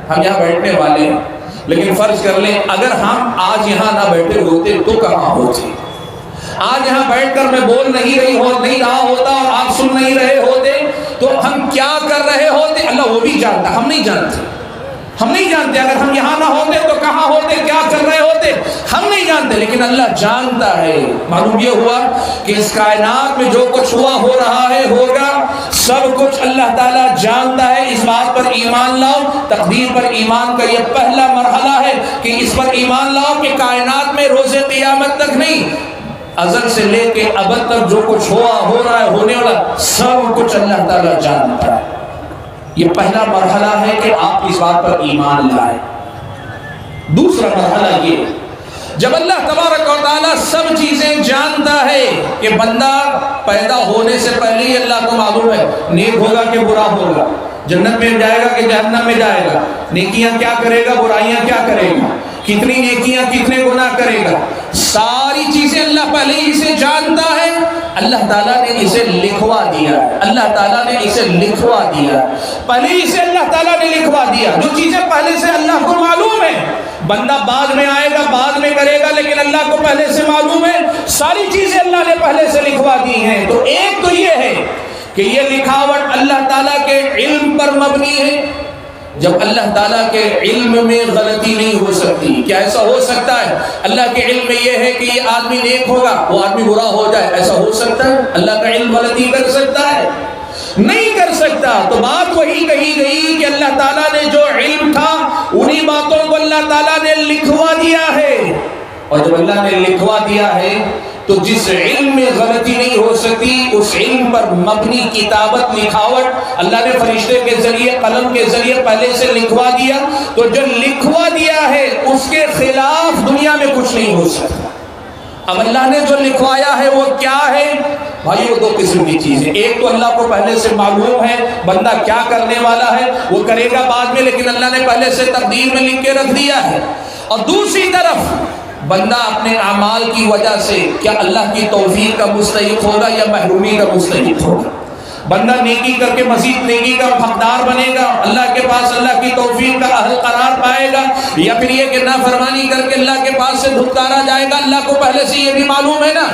[SPEAKER 1] ہم یہاں بیٹھنے والے ہیں، لیکن فرض کر لیں اگر ہم آج یہاں نہ بیٹھے ہوتے تو کہاں ہوتے؟ آج یہاں بیٹھ کر میں بول نہیں رہا ہوتا اور آپ سن نہیں رہے ہوتے تو ہم کیا کر رہے ہوتے اللہ وہ بھی جانتا، ہم نہیں جانتے، ہم نہیں جانتے۔ اگر ہم یہاں نہ ہوتے تو کہاں ہوتے، کیا کر رہے ہوتے، ہم نہیں جانتے، لیکن اللہ جانتا ہے۔ معلوم یہ ہوا کہ اس کائنات میں جو کچھ ہوا، ہو رہا ہے، ہوگا، سب کچھ اللہ تعالیٰ جانتا ہے۔ اس بات پر ایمان لاؤ۔ تقدیر پر ایمان کا یہ پہلا مرحلہ ہے کہ اس پر ایمان لاؤ کہ کائنات میں روز قیامت تک نہیں، ازل سے لے کے ابد تک جو کچھ ہوا، ہو رہا ہے، ہونے والا، سب کچھ اللہ تعالیٰ جانتا ہے۔ یہ پہلا مرحلہ ہے کہ آپ اس بات پر ایمان لائیں۔ دوسرا مرحلہ یہ، جب اللہ تبارک و تعالیٰ سب چیزیں جانتا ہے کہ بندہ پیدا ہونے سے پہلے ہی اللہ کو معلوم ہے نیک ہوگا کہ برا ہوگا، جنت میں جائے گا کہ جہنم میں جائے گا، نیکیاں کیا کرے گا، برائیاں کیا کرے گا، کتنی نیکیاں کتنے گناہ کرے گا، ساری چیزیں اللہ پہلے ہی سے جانتا ہے۔ اللہ تعالیٰ نے اسے لکھوا دیا ہے، اللہ تعالیٰ نے اسے لکھوا دیا ہے، پہلے ہی سے اللہ تعالیٰ نے لکھوا دیا۔ جو چیزیں پہلے سے اللہ کو معلوم ہے، بندہ بعد میں آئے گا، بعد میں کرے گا، لیکن اللہ کو پہلے سے معلوم ہے، ساری چیزیں اللہ نے پہلے سے لکھوا دی ہیں۔ تو ایک تو یہ ہے کہ یہ لکھاوٹ اللہ تعالیٰ کے علم پر مبنی ہے۔ جب اللہ تعالیٰ کے علم میں غلطی نہیں ہو سکتی، کیا ایسا ہو سکتا ہے اللہ کے علم میں یہ ہے کہ یہ آدمی نیک ہوگا، وہ آدمی برا ہو جائے، ایسا ہو سکتا ہے؟ اللہ کا علم غلطی کر سکتا ہے؟ نہیں کر سکتا۔ تو بات وہی کہی گئی کہ اللہ تعالیٰ نے جو علم تھا انہی باتوں کو اللہ تعالیٰ نے لکھوا دیا ہے، اور جب اللہ نے لکھوا دیا ہے تو جس علم میں غلطی نہیں ہو سکتی اس علم پر مبنی کتابت، لکھاوٹ اللہ نے فرشتے کے ذریعے، قلم کے ذریعے پہلے سے لکھوا دیا۔ تو جو لکھوا دیا ہے اس کے خلاف دنیا میں کچھ نہیں ہو سکتا۔ اب اللہ نے جو لکھوایا ہے وہ کیا ہے؟ بھائی وہ دو قسم کی چیزیں، ایک تو اللہ کو پہلے سے معلوم ہے بندہ کیا کرنے والا ہے، وہ کرے گا بعد میں، لیکن اللہ نے پہلے سے تقدیر میں لکھ کے رکھ دیا ہے۔ اور دوسری طرف بندہ اپنے اعمال کی وجہ سے کیا اللہ کی توفیق کا مستحق ہوگا یا محرومی کا مستحق ہوگا؟ بندہ نیکی کر کے مزید نیکی کا حقدار بنے گا، اللہ کے پاس اللہ کی توفیق کا اہل قرار پائے گا، یا پھر یہ کہ نافرمانی کر کے اللہ کے پاس سے دھتکارا جائے گا؟ اللہ کو پہلے سے یہ بھی معلوم ہے نا۔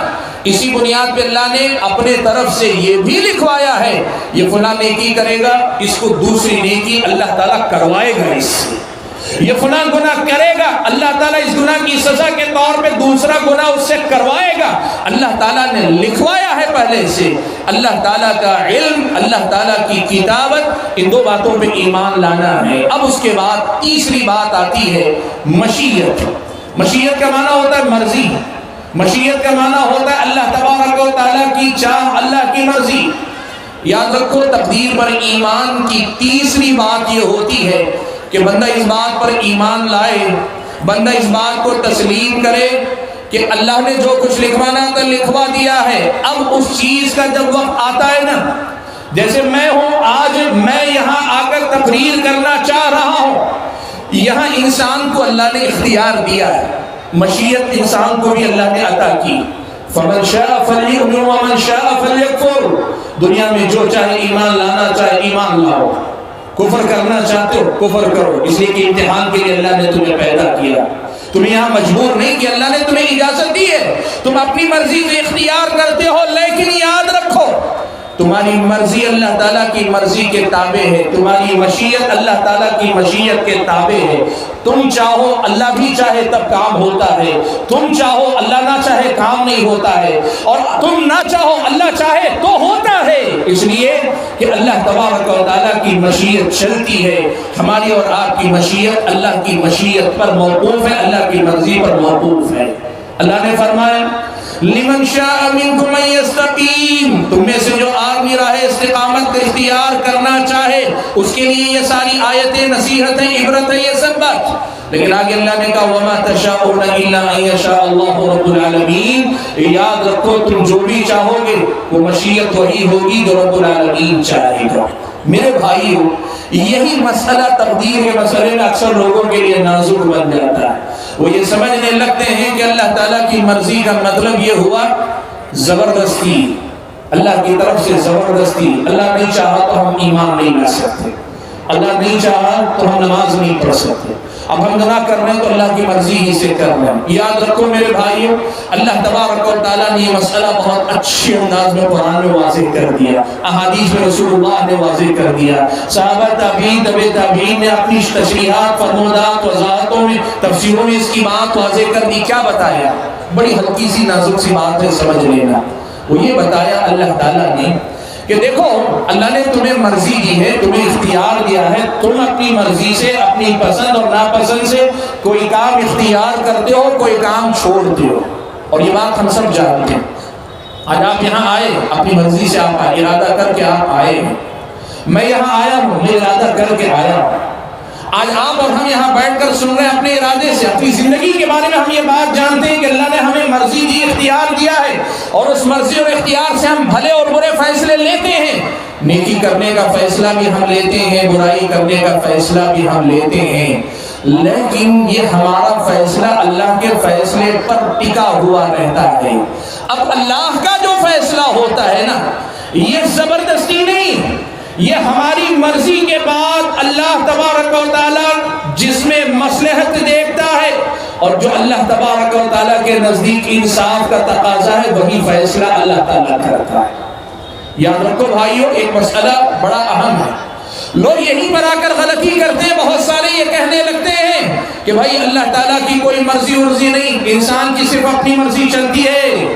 [SPEAKER 1] اسی بنیاد پہ اللہ نے اپنے طرف سے یہ بھی لکھوایا ہے یہ فلاں نیکی کرے گا، اس کو دوسری نیکی اللہ تعالیٰ کروائے گا اس سے۔ یہ فلاں گناہ کرے گا، اللہ تعالیٰ اس گناہ کی سزا کے طور پہ دوسرا گناہ اس سے کروائے گا۔ اللہ تعالیٰ نے لکھوایا ہے پہلے سے۔ اللہ تعالیٰ کا علم، اللہ تعالیٰ کی کتابت، ان دو باتوں پہ ایمان لانا ہے۔ اب اس کے بعد تیسری بات آتی ہے مشیت۔ مشیت کا معنی ہوتا ہے مرضی۔ مشیت کا معنی ہوتا ہے اللہ تبارک و تعالیٰ کی چاہ، اللہ کی مرضی۔ یاد رکھو تقدیر پر ایمان کی تیسری بات یہ ہوتی ہے کہ بندہ اس بات پر ایمان لائے، بندہ اس بات کو تسلیم کرے کہ اللہ نے جو کچھ لکھوانا تھا لکھوا دیا ہے۔ اب اس چیز کا جب وقت آتا ہے نا، جیسے میں ہوں آج میں یہاں آ کر تقریر کرنا چاہ رہا ہوں، یہاں انسان کو اللہ نے اختیار دیا ہے، مشیت انسان کو بھی اللہ نے عطا کی۔ فمن شاء فلیؤمن ومن شاء فلیکفر، دنیا میں جو چاہے ایمان لانا چاہے ایمان لاؤ، کفر کرنا چاہتے ہو کفر کرو، اس لیے کہ امتحان کے لیے اللہ نے تمہیں پیدا کیا، تمہیں یہاں مجبور نہیں کیا، اللہ نے تمہیں اجازت دی ہے، تم اپنی مرضی سے اختیار کرتے ہو، لیکن یاد رکھو تمہاری مرضی اللہ تعالیٰ کی مرضی کے تابع ہے، تمہاری مشیت اللہ تعالیٰ کی مشیت کے تابع ہے۔ تم چاہو اللہ بھی چاہے تب کام ہوتا ہے، تم چاہو اللہ نہ چاہے کام نہیں ہوتا ہے، اور تم نہ چاہو اللہ چاہے تو ہوتا ہے، اس لیے کہ اللہ تبارک و تعالیٰ کی مشیت چلتی ہے۔ ہماری اور آپ کی مشیت اللہ کی مشیت پر موقوف ہے، اللہ کی مرضی پر موقوف ہے۔ اللہ نے فرمایا لمن شاء منکم ان یستقیم، تم میں سے جو آدمی راہ استقامت کا اختیار کرنا چاہے اس کے لیے یہ ساری آیتیں، نصیحتیں، عبرتیں، یہ سب بات۔ لیکن آگے اللہ نے کہا وما تشاءون الا ان یشاء اللہ رب العالمین، یاد رکھو تم جو بھی چاہو گے وہ مشیت وہی ہوگی جو رب العالمین چاہے گا۔ میرے بھائیو، یہی مسئلہ تقدیر کے مسئلے میں اکثر لوگوں کے لیے نازک بن جاتا ہے۔ وہ یہ سمجھنے لگتے ہیں کہ اللہ تعالیٰ کی مرضی کا مطلب یہ ہوا زبردستی، اللہ کی طرف سے زبردستی، اللہ نہیں چاہا تو ہم ایمان نہیں لا سکتے، اللہ نہیں چاہا تو ہم نماز نہیں پڑھ سکتے، اب ہم گناہ کر رہے ہیں تو اللہ کی مرضی ہی سے کر رہے ہیں۔ یاد رکھو میرے بھائیو، اللہ تبارک و تعالیٰ نے یہ مسئلہ بہت اچھے انداز میں قرآن میں واضح کر دیا، احادیث میں رسول اللہ نے واضح کر دیا، صحابہ تابعین تبع تابعین نے اپنی تشریحات، فرمودات، وضاحتوں میں، تفسیروں میں اس کی بات واضح کر دی۔ کیا بتایا؟ بڑی ہلکی سی نازک سی بات ہے، سمجھ لینا۔ وہ یہ بتایا اللہ تعالیٰ نے کہ دیکھو اللہ نے تمہیں مرضی دی ہے، تمہیں اختیار دیا ہے، تم اپنی مرضی سے، اپنی پسند اور ناپسند سے کوئی کام اختیار کرتے ہو، کوئی کام چھوڑتے ہو، اور یہ بات ہم سب جانتے ہیں۔ آج آپ یہاں آئے اپنی مرضی سے، آپ ارادہ کر کے آپ آئے ہیں، میں یہاں آیا ہوں میں ارادہ کر کے آیا ہوں۔ آج آپ اور ہم یہاں بیٹھ کر سن رہے ہیں اپنے ارادے سے، اپنی زندگی کے بارے میں ہم یہ بات جانتے ہیں کہ اللہ نے ہمیں مرضی دی، اختیار دیا ہے، اور اس مرضی اور اختیار سے ہم بھلے اور برے فیصلے لیتے ہیں، نیکی کرنے کا فیصلہ بھی ہم لیتے ہیں، برائی کرنے کا فیصلہ بھی ہم لیتے ہیں، لیکن یہ ہمارا فیصلہ اللہ کے فیصلے پر ٹکا ہوا رہتا ہے۔ اب اللہ کا جو فیصلہ ہوتا ہے نا، یہ زبردستی نہیں، یہ ہماری مرضی کے بعد اللہ تبارک و تعالیٰ جس میں مصلحت دیکھتا ہے اور جو اللہ تبارک و تعالیٰ کے نزدیک انصاف کا تقاضا ہے وہی فیصلہ اللہ تعالیٰ کرتا ہے۔ یاد رکھو بھائیو، ایک مسئلہ بڑا اہم ہے، لوگ یہیں پر آ کر غلطی کرتے ہیں، بہت سارے یہ کہنے لگتے ہیں کہ بھائی اللہ تعالیٰ کی کوئی مرضی ورزی نہیں، انسان کی صرف اپنی مرضی چلتی ہے،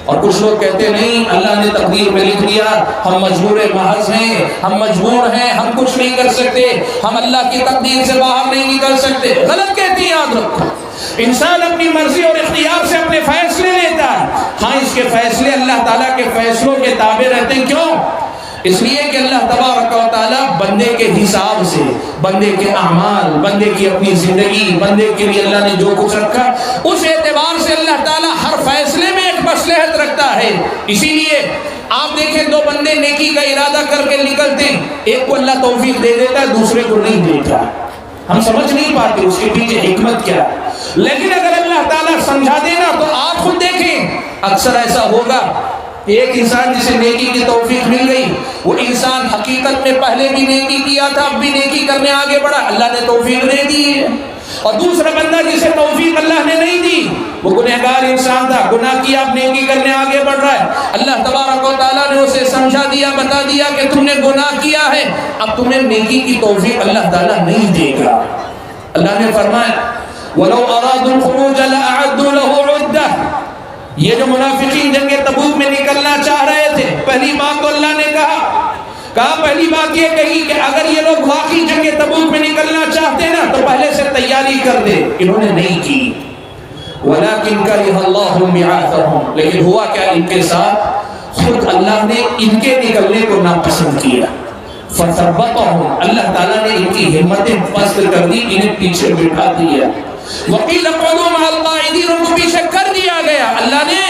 [SPEAKER 1] اور کچھ لوگ کہتے نہیں اللہ نے تقدیر میں لکھ دیا، ہم مجبور محض ہیں، ہم مجبور ہیں، ہم کچھ نہیں کر سکتے، ہم اللہ کی تقدیر سے باہر نہیں نکل سکتے۔ غلط کہتے ہیں۔ یاد رکھو انسان اپنی مرضی اور اختیار سے اپنے فیصلے لیتا ہے، ہاں اس کے فیصلے اللہ تعالیٰ کے فیصلوں کے تابع رہتے ہیں۔ کیوں؟ اس لیے کہ اللہ تبارک و تعالیٰ بندے کے حساب سے، بندے کے اعمال، بندے کی اپنی زندگی، بندے کے لیے اللہ نے جو کچھ رکھا اس اعتبار سے اللہ تعالیٰ ہر فیصلے میں ایک مصلحت رکھتا ہے۔ اسی لیے آپ دیکھیں دو بندے نیکی کا ارادہ کر کے نکلتے ہیں، ایک کو اللہ توفیق دے دیتا ہے، دوسرے کو نہیں دیتا، ہم سمجھ نہیں پاتے اس کے پیچھے حکمت کیا ہے۔ لیکن اگر اللہ تعالیٰ سمجھا دینا تو آپ خود دیکھیں اکثر ایسا ہوگا، ایک انسان جسے نیکی کی توفیق مل گئی، وہ انسان حقیقت میں پہلے بھی نیکی کیا تھا، اب بھی نیکی کرنے آگے بڑھا، اللہ نے توفیق دے دی ہے۔ اور دوسرا بندہ جسے توفیق اللہ نے نہیں دی، وہ گنہگار انسان تھا، گناہ کیا، اب نیکی کرنے آگے بڑھ رہا ہے، اللہ تبارک و تعالیٰ نے اسے سمجھا دیا، بتا دیا کہ تم نے گناہ کیا ہے، اب تمہیں نیکی کی توفیق اللہ تعالیٰ نہیں دے گا۔ اللہ نے فرمایا وَلَوْ أَرَادُوا الْخُرُوجَ لَأَعَدُّوا لَهُ عُدَّةً، یہ جو منافقین جنگ تبوک میں نکلنا چاہ رہے تھے، پہلی بات تو اللہ نے کہا پہلی بات یہ کہی کہ اگر یہ لوگ واقعی جنگ تبوک میں نکلنا چاہتے نا تو پہلے سے تیاری کر دے، انہوں نے نہیں کی۔ وَلَكِنْ كَرِهَ اللَّهُ بِعَاثَهُمْ، لیکن ہوا کیا، ان کے ساتھ خود اللہ نے ان کے نکلنے کو ناپسند کیا۔ فَثَبَّطَهُمْ، اللہ تعالیٰ نے ان کی ہمتیں پست کر دی، انہیں پیچھے بٹھا دیا۔ وَقِيلَ قَعُودُوا مَعَ الْقَاعِدِينَ، ان کو پیچھے کر دیا گیا۔ اللہ نے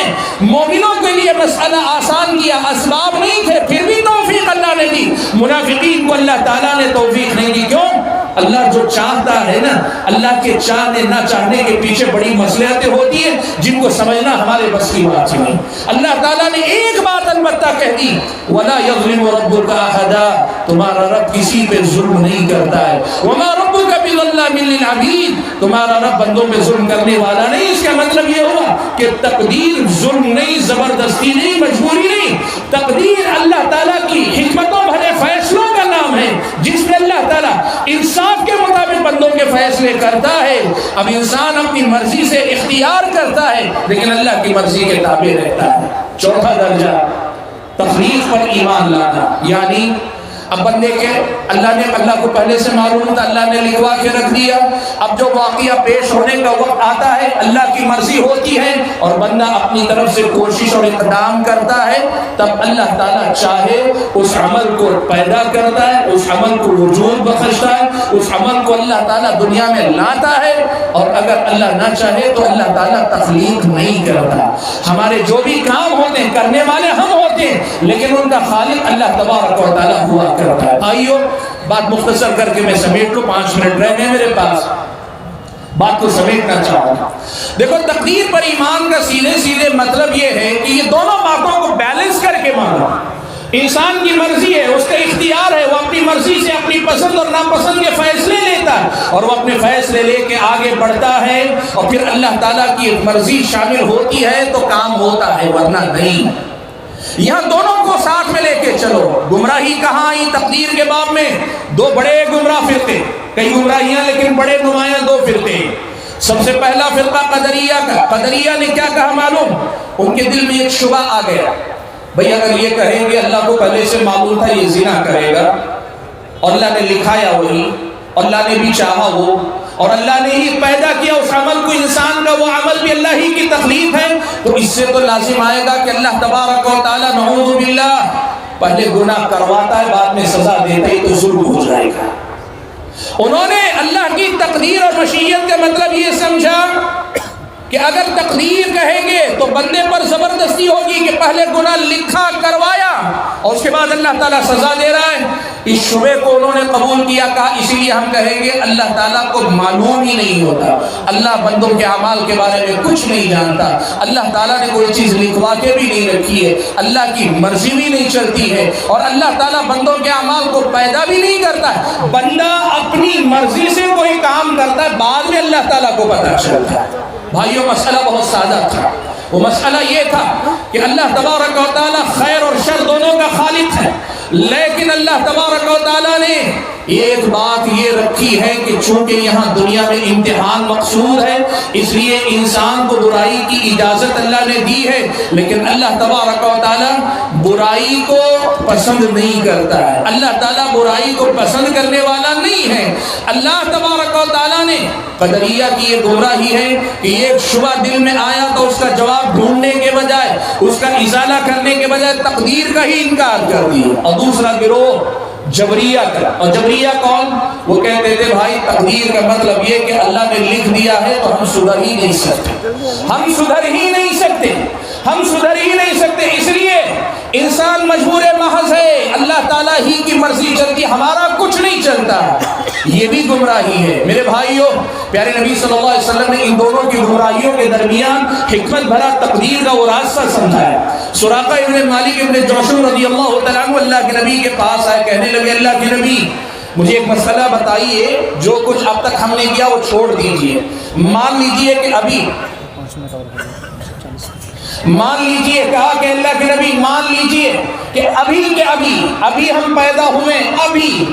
[SPEAKER 1] مومنوں کے لیے مسئلہ آسان کیا، اسباب نہیں تھے پھر بھی توفیق اللہ نے دی، منافقین کو اللہ تعالیٰ نے توفیق نہیں دی۔ کیوں؟ اللہ جو چاہتا ہے نا، اللہ کے چاہنے نہ چاہنے کے پیچھے بڑی مصلحتیں ہوتی ہیں جن کو سمجھنا ہمارے بس کی بات نہیں۔ اللہ تعالیٰ نے ایک بات البتہ کہہ دی، وَلَا يَظْلِمُ رَبُّكَ أَحَدًا، تمہارا رب کسی پہ ظلم نہیں کرتا ہے۔ وَمَا رَبُّكَ بِظَلَّامٍ لِّلْعَبِيدِ، تمہارا رب بندوں پہ ظلم کرنے والا نہیں۔ اس کا مطلب یہ ہوا کہ تقدیر ظلم نہیں، زبردستی نہیں، مجبوری نہیں، تقدیر اللہ تعالیٰ کی حکمتوں بھرے فیصلوں کا نام ہے، جس میں اللہ تعالیٰ انسان کے مطابق بندوں کے فیصلے کرتا ہے۔ اب انسان اپنی مرضی سے اختیار کرتا ہے لیکن اللہ کی مرضی کے تابع رہتا ہے۔ چوتھا درجہ تخلیق پر ایمان لانا، یعنی اب بندے کے اللہ کو پہلے سے معلوم تھا، اللہ نے لکھوا کے رکھ دیا، اب جو واقعہ پیش ہونے کا وقت آتا ہے اللہ کی مرضی ہوتی ہے اور بندہ اپنی طرف سے کوشش اور اقدام کرتا ہے، تب اللہ تعالیٰ چاہے اس عمل کو پیدا کرتا ہے، اس عمل کو وجود بخشتا ہے، اس عمل کو اللہ تعالیٰ دنیا میں لاتا ہے، اور اگر اللہ نہ چاہے تو اللہ تعالیٰ تخلیق نہیں کرتا۔ ہمارے جو بھی کام ہوتے ہیں کرنے والے ہم ہوتے ہیں لیکن ان کا خالق اللہ تبارک و تعالیٰ ہوا کرتا ہے۔ آئیو بات مختصر کر کے میں سمیٹ لوں، 5 منٹ رہ گئے میرے پاس، بات کو سمیٹنا چاہوں گا۔ دیکھو تقدیر پر ایمان کا سیدھے مطلب یہ ہے کہ یہ دونوں باتوں کو بیلنس کر کے مانو۔ انسان کی مرضی ہے، اس کا اختیار ہے، وہ اپنی مرضی سے اپنی پسند اور ناپسند کے فیصلے لیتا ہے اور وہ اپنے فیصلے لے کے آگے بڑھتا ہے، اور پھر اللہ تعالیٰ کی مرضی شامل ہوتی ہے تو کام ہوتا ہے، ورنہ نہیں۔ یہاں دونوں کو ساتھ میں لے کے چلو۔ گمراہی کہاں آئی تقدیر کے باب میں؟ 2 بڑے گمراہ فرقے، کئی گمراہیاں لیکن بڑے نمایاں 2 فرقے۔ سب سے پہلا فرقہ قدریہ کا۔ قدریہ نے کیا کہا معلوم؟ ان کے دل میں ایک شبہ آ گیا، بھئی اگر یہ کہیں گے اللہ کو پہلے سے معلوم تھا یہ زنا کرے گا، اور اللہ نے لکھایا وہی، اللہ نے بھی چاہا وہ، اور اللہ نے ہی پیدا کیا اس عمل کو، انسان کا وہ عمل بھی اللہ ہی کی تخلیق ہے، تو اس سے تو لازم آئے گا کہ اللہ تبارک و تعالیٰ نعوذ باللہ پہلے گناہ کرواتا ہے بعد میں سزا دیتا ہے، تو ظلم ہو جائے گا۔ انہوں نے اللہ کی تقدیر اور مشیت کا مطلب یہ سمجھا کہ اگر تقدیر کہیں گے تو بندے پر زبردستی ہوگی کہ پہلے گناہ لکھا کروایا اور اس کے بعد اللہ تعالیٰ سزا دے رہا ہے۔ اس شبے کو انہوں نے قبول کیا، کہا اسی لیے ہم کہیں گے اللہ تعالیٰ کو معلوم ہی نہیں ہوتا، اللہ بندوں کے اعمال کے بارے میں کچھ نہیں جانتا، اللہ تعالیٰ نے کوئی چیز لکھوا کے بھی نہیں رکھی ہے، اللہ کی مرضی بھی نہیں چلتی ہے، اور اللہ تعالیٰ بندوں کے اعمال کو پیدا بھی نہیں کرتا ہے۔ بندہ اپنی مرضی سے کوئی کام کرتا ہے، بعد میں اللہ تعالیٰ کو پتہ چلتا ہے۔ بھائیوں مسئلہ بہت سادہ تھا، وہ مسئلہ یہ تھا کہ اللہ تبارک و تعالیٰ خیر اور شر دونوں کا خالق ہے، لیکن اللہ تبارک و تعالیٰ نے ایک بات یہ رکھی ہے کہ چونکہ یہاں دنیا میں امتحان مقصود ہے اس لیے انسان کو برائی کی اجازت اللہ نے دی ہے، لیکن اللہ تبارک و تعالیٰ برائی کو پسند نہیں کرتا ہے، اللہ تعالیٰ برائی کو پسند کرنے والا نہیں ہے۔ اللہ تبارک و تعالیٰ نے قدریہ کی یہ گمراہی ہے کہ ایک شبہ دل میں آیا تو اس کا جواب ڈھونڈنے کے بجائے، اس کا ازالہ کرنے کے بجائے تقدیر کا ہی انکار کر دیا۔ اور دوسرا گروہ جبریہ کا، اور جبریہ کون؟ وہ کہتے تھے بھائی تقدیر کا مطلب یہ کہ اللہ نے لکھ دیا ہے تو ہم سدھر ہی نہیں سکتے، ہم سدھر ہی نہیں سکتے، ہم سدھر ہی نہیں سکتے، اس لیے انسان مجبور محض ہے، اللہ تعالیٰ ہی کی مرضی چلتی، ہمارا کچھ نہیں چلتا۔ یہ بھی گمراہی ہے۔ میرے بھائیوں، پیارے نبی صلی اللہ علیہ وسلم نے ان دونوں کی گمراہیوں کے درمیان حکمت بھرا تقدیر کا وہ راستہ سمجھایا۔ سراقہ ابن مالک ابن جوشم رضی اللہ تعالیٰ عنہ اللہ کے نبی کے پاس آئے، کہنے لگے اللہ کے نبی مجھے ایک مسئلہ بتائیے، جو کچھ اب تک ہم نے کیا وہ چھوڑ دیجئے، مان لیجئے کہ کہا کہ اللہ کے نبی مان لیجئے کہ ابھی ہم پیدا ہوئے،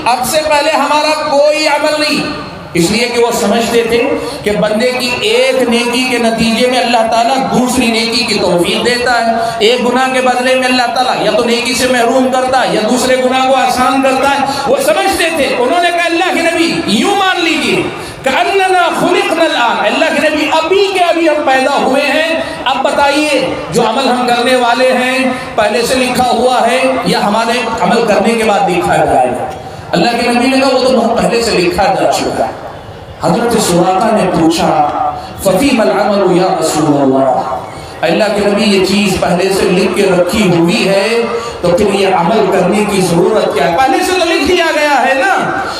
[SPEAKER 1] اب سے پہلے ہمارا کوئی عمل نہیں۔ اس لیے کہ وہ سمجھتے تھے کہ بندے کی ایک نیکی کے نتیجے میں اللہ تعالیٰ دوسری نیکی کی توفیق دیتا ہے، ایک گناہ کے بدلے میں اللہ تعالیٰ یا تو نیکی سے محروم کرتا ہے یا دوسرے گناہ کو آسان کرتا ہے۔ وہ سمجھتے تھے، انہوں نے کہا اللہ کے نبی یوں مان لیجیے کأننا خلقنا الآن، اللہ کے نبی ابھی ہم پیدا ہوئے ہیں، اب بتائیے جو عمل ہم کرنے والے ہیں پہلے سے لکھا ہوا ہے یا ہمارے عمل کرنے کے بعد لکھا جائے گا؟ اللہ کے نبی نے کہا وہ تو بہت پہلے سے لکھا جا چکا ہے۔ حضرت سراقہ نے پوچھا فَفِيمَ الْعَمَلُ يَا رسول اللہ، اللہ کے نبی یہ چیز پہلے سے لکھ کے رکھی ہوئی ہے تو پھر یہ عمل کرنے کی ضرورت کیا ہے؟ پہلے سے تو لکھ دیا گیا ہے نا،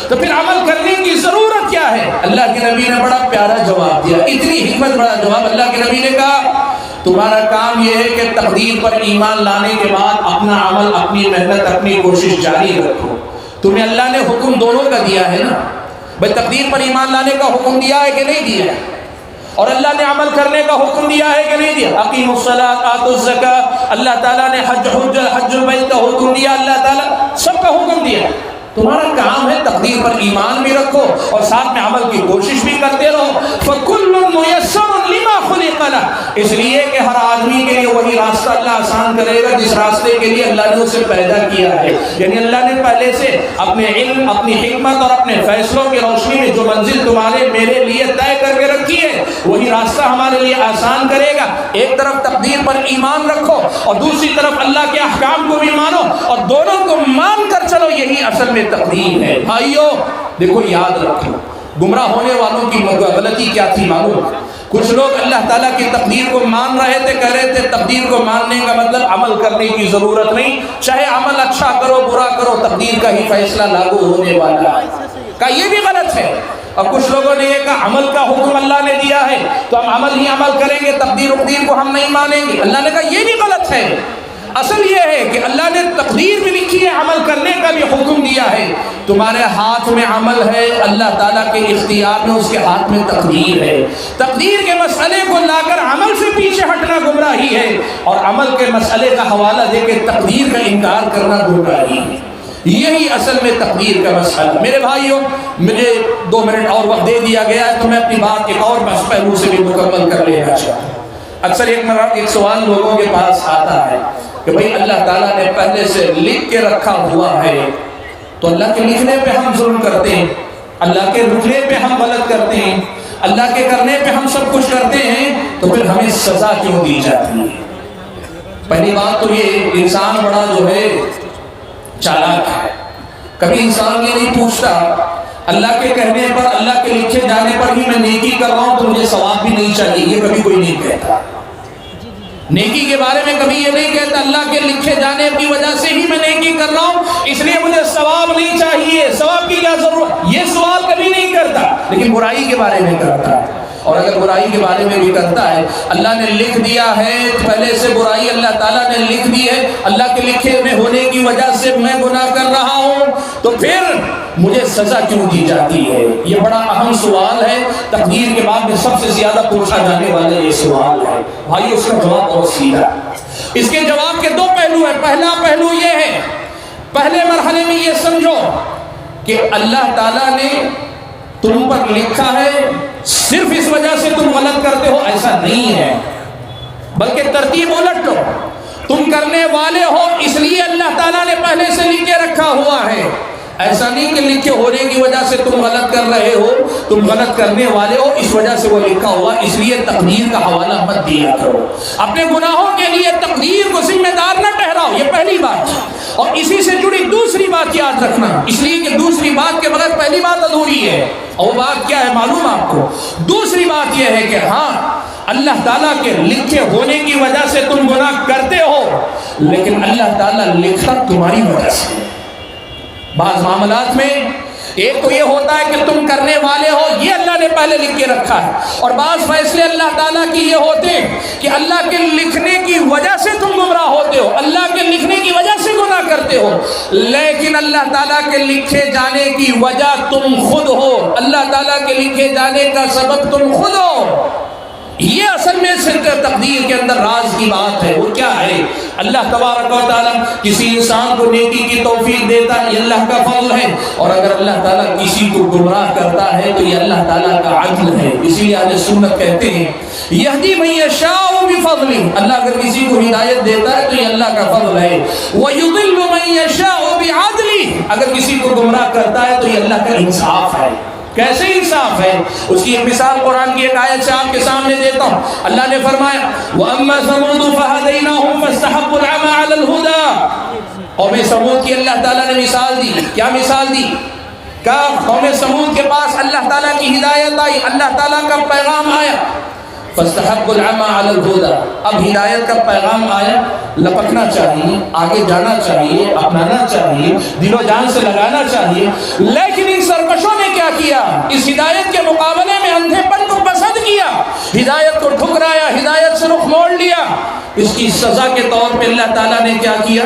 [SPEAKER 1] تو پھر عمل کرنے کی ضرورت کیا ہے؟ اللہ کے نبی نے بڑا پیارا جواب دیا، اتنی حکمت بڑا جواب۔ اللہ کے نبی نے کہا تمہارا کام یہ ہے کہ تقدیر پر ایمان لانے کے بعد اپنا عمل، اپنی محنت، اپنی کوشش جاری رکھو۔ تمہیں اللہ نے حکم دونوں کا دیا ہے نا، بھئی تقدیر پر ایمان لانے کا حکم دیا ہے کہ نہیں دیا ہے، اور اللہ نے عمل کرنے کا حکم دیا ہے کہ نہیں دیا؟ اقیموا الصلاۃ آتوا الزکاۃ، اللہ تعالیٰ نے حج البیت کا حکم دیا، اللہ تعالیٰ سب کا حکم دیا۔ تمہارا کام ہے تقدیر پر ایمان بھی رکھو اور ساتھ میں عمل کی کوشش بھی کرتے رہو۔ فَكُلٌّ مُيَسَّرٌ لِمَا خُلِقَ لَهُ، اس لیے کہ ہر آدمی کے لیے وہی راستہ اللہ آسان کرے گا جس راستے کے لیے اللہ نے اسے پیدا کیا ہے۔ یعنی اللہ نے پہلے سے اپنے علم، اپنی حکمت اور اپنے فیصلوں کی روشنی میں جو منزل تمہارے میرے لیے طے کر کے رکھی ہے وہی راستہ ہمارے لیے آسان کرے گا۔ ایک طرف تقدیر پر ایمان رکھو اور دوسری طرف اللہ کے احکام کو بھی مانو، اور دونوں کو مان کر چلو، یہی اصل میں تقدیر ہے۔ بھائیو دیکھو، یاد رکھو گمراہ ہونے والوں کی غلطی کیا تھی معلوم؟ کچھ لوگ اللہ تعالیٰ کی تقدیر کو مان رہے تھے، کہہ رہے تھے تقدیر کو ماننے کا مطلب عمل کرنے کی ضرورت نہیں، چاہے عمل اچھا کرو برا کرو تقدیر کا ہی فیصلہ لاگو ہونے والا ہے۔ کہا یہ بھی غلط ہے۔ اور کچھ لوگوں نے یہ کہا عمل کا حکم اللہ نے دیا ہے تو ہم عمل ہی عمل کریں گے، تقدیر کو ہم نہیں مانیں گے۔ اللہ نے کہا یہ بھی غلط ہے۔ اصل یہ ہے کہ اللہ نے تقدیر بھی لکھی ہے، عمل کرنے کا بھی حکم دیا ہے۔ تمہارے ہاتھ میں عمل ہے، اللہ تعالیٰ کے اختیار میں، اس کے ہاتھ میں تقدیر ہے۔ تقدیر کے مسئلے کو لا کر عمل سے پیچھے ہٹنا گمراہی ہے، اور عمل کے مسئلے کا حوالہ دے کے تقدیر کا انکار کرنا گمراہی ہے۔ یہی اصل میں تقدیر کا مسئلہ۔ میرے بھائیوں، مجھے 2 منٹ اور وقت دے دیا گیا ہے تو میں اپنی بات ایک اور بس پہلو سے بھی مکمل کر لینا چاہتا ہوں۔ اکثر ایک سوال لوگوں کے پاس آتا ہے کہ بھئی اللہ تعالیٰ نے پہلے سے لکھ کے رکھا ہوا ہے تو اللہ کے لکھنے پہ ہم ظلم کرتے ہیں، اللہ کے لکھنے پہ ہم غلط کرتے ہیں، اللہ کے کرنے پہ ہم سب کچھ کرتے ہیں، تو پھر ہمیں سزا کیوں دی جاتی ہے؟ پہلی بات تو یہ انسان بڑا جو ہے چالاک ہے، کبھی انسان یہ نہیں پوچھتا اللہ کے کہنے پر، اللہ کے لکھے جانے پر ہی میں نیکی کر رہا ہوں تو مجھے ثواب بھی نہیں چاہیے، یہ کبھی کوئی نہیں کہتا۔ نیکی کے بارے میں کبھی یہ نہیں کہتا اللہ کے لکھے جانے کی وجہ سے ہی میں نیکی کر رہا ہوں اس لیے مجھے ثواب نہیں چاہیے، ثواب کی کیا ضرورت، یہ سوال کبھی نہیں کرتا۔ لیکن برائی کے بارے میں کرتا ہے، اور اگر برائی کے بارے میں بھی کرتا ہے، اللہ نے لکھ دیا ہے پہلے سے برائی، اللہ تعالیٰ نے لکھ دی ہے، اللہ کے لکھے میں ہونے کی وجہ سے میں گناہ کر رہا ہوں، تو پھر مجھے سزا کیوں دی جاتی ہے؟ یہ بڑا اہم سوال ہے، تقدیر کے بعد میں سب سے زیادہ پوچھا جانے والا یہ سوال ہے۔ بھائی اس کا جواب بہت سیدھا، اس کے جواب کے 2 پہلو ہیں۔ پہلا پہلو یہ ہے، پہلے مرحلے میں یہ سمجھو کہ اللہ تعالیٰ نے تم پر لکھا ہے، صرف اس وجہ سے تم غلط کرتے ہو ایسا نہیں ہے، بلکہ ترتیب الٹ لو، تم کرنے والے ہو اس لیے اللہ تعالیٰ نے پہلے سے لکھ کے رکھا ہوا ہے۔ ایسا نہیں کہ لکھے ہونے کی وجہ سے تم غلط کر رہے ہو، تم غلط کرنے والے ہو اس وجہ سے وہ لکھا ہوا، اس لیے تقدیر کا حوالہ مت دیا کرو، اپنے گناہوں کے لیے تقدیر کو ذمہ دار نہ ٹھہراؤ، یہ پہلی بات۔ اور اسی سے جڑی دوسری بات یاد رکھنا، اس لیے کہ دوسری بات کے بغیر پہلی بات ادھوری ہے، اور وہ بات کیا ہے معلوم آپ کو؟ دوسری بات یہ ہے کہ ہاں اللہ تعالیٰ کے لکھے ہونے کی وجہ سے تم گناہ کرتے ہو، لیکن اللہ تعالیٰ لکھا تمہاری وجہ سے۔ بعض معاملات میں ایک تو یہ ہوتا ہے کہ تم کرنے والے ہو، یہ اللہ نے پہلے لکھ کے رکھا ہے، اور بعض فیصلے اللہ تعالیٰ کی یہ ہوتے ہیں کہ اللہ کے لکھنے کی وجہ سے تم گمراہ ہوتے ہو، اللہ کے لکھنے کی وجہ سے گناہ کرتے ہو، لیکن اللہ تعالیٰ کے لکھے جانے کی وجہ تم خود ہو، اللہ تعالیٰ کے لکھے جانے کا سبب تم خود ہو۔ یہ اصل میں صرف تقدیر کے اندر راز کی بات ہے۔ وہ کیا ہے؟ اللہ تبارک و تعالیٰ کسی انسان کو نیکی کی توفیق دیتا ہے، یہ اللہ کا فضل ہے، اور اگر اللہ تعالیٰ کسی کو گمراہ کرتا ہے تو یہ اللہ تعالیٰ کا عدل ہے۔ اسی لیے اہل سنت کہتے ہیں یہدی من یشاء بفضلہ، اللہ اگر کسی کو ہدایت دیتا ہے تو یہ اللہ کا فضل ہے، ویضل من یشاء بعدلہ، اگر کسی کو گمراہ کرتا ہے تو یہ اللہ کا انصاف ہے۔ کیسے انصاف ہے؟ اس کی ایک مثال قرآن کی ایک آیت سے آپ کے سامنے دیتا ہوں۔ اللہ نے فرمایا وَأَمَّا ثَمُودُ فَهَدَيْنَاهُمْ فَاسْتَحَبُّوا الْعَمَى عَلَى الْهُدَى، قوم سمود کی اللہ تعالیٰ نے مثال دی۔ کیا مثال دی؟ کہ قوم سمود کے پاس اللہ تعالیٰ کی ہدایت آئی، اللہ تعالیٰ کا پیغام آیا، فَاسْتَحَبُّوا الْعَمَى عَلَى الْهُدَى، اب ہدایت کا پیغام آیا، لپکنا چاہیے، آگے جانا چاہیے، اپنانا چاہیے، دل و جان سے لگانا چاہیے، لیکن ان سرکشوں نے کیا کیا؟ اس ہدایت کے مقابلے میں اندھے پن کو پسند کیا، ہدایت کو ٹھکرایا، ہدایت سے رخ موڑ لیا۔ اس کی سزا کے طور پہ اللہ تعالیٰ نے کیا کیا؟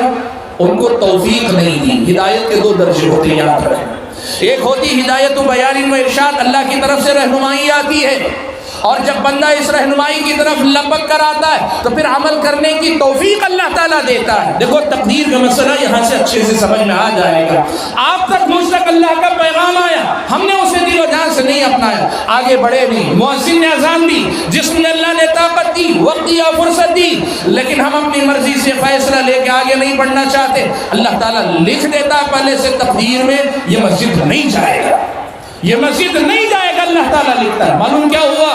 [SPEAKER 1] ان کو توفیق نہیں دی۔ ہدایت کے دو درجے ہوتے ہیں، یاد رکھیں۔ ایک ہوتی ہدایت و بیان و ارشاد، اللہ کی طرف سے رہنمائی آتی ہے، اور جب بندہ اس رہنمائی کی طرف لپک کر آتا ہے تو پھر عمل کرنے کی توفیق اللہ تعالیٰ دیتا ہے۔ دیکھو تقدیر کا مسئلہ یہاں سے اچھے سے سمجھ میں آ جائے گا۔ آپ تک مجھ تک اللہ کا پیغام آیا، ہم نے اسے دل و جان سے نہیں اپنایا، آگے بڑھے بھی، مؤذن نے اذان دی، جس میں اللہ نے طاقت دی، وقت دیا، فرصت دی، لیکن ہم اپنی مرضی سے فیصلہ لے کے آگے نہیں بڑھنا چاہتے، اللہ تعالیٰ لکھ دیتا ہے پہلے سے تقدیر میں یہ مسجد نہیں جائے گا، یہ مسجد نہیں جائے گا، اللہ تعالیٰ لکھتا ہے۔ معلوم کیا ہوا؟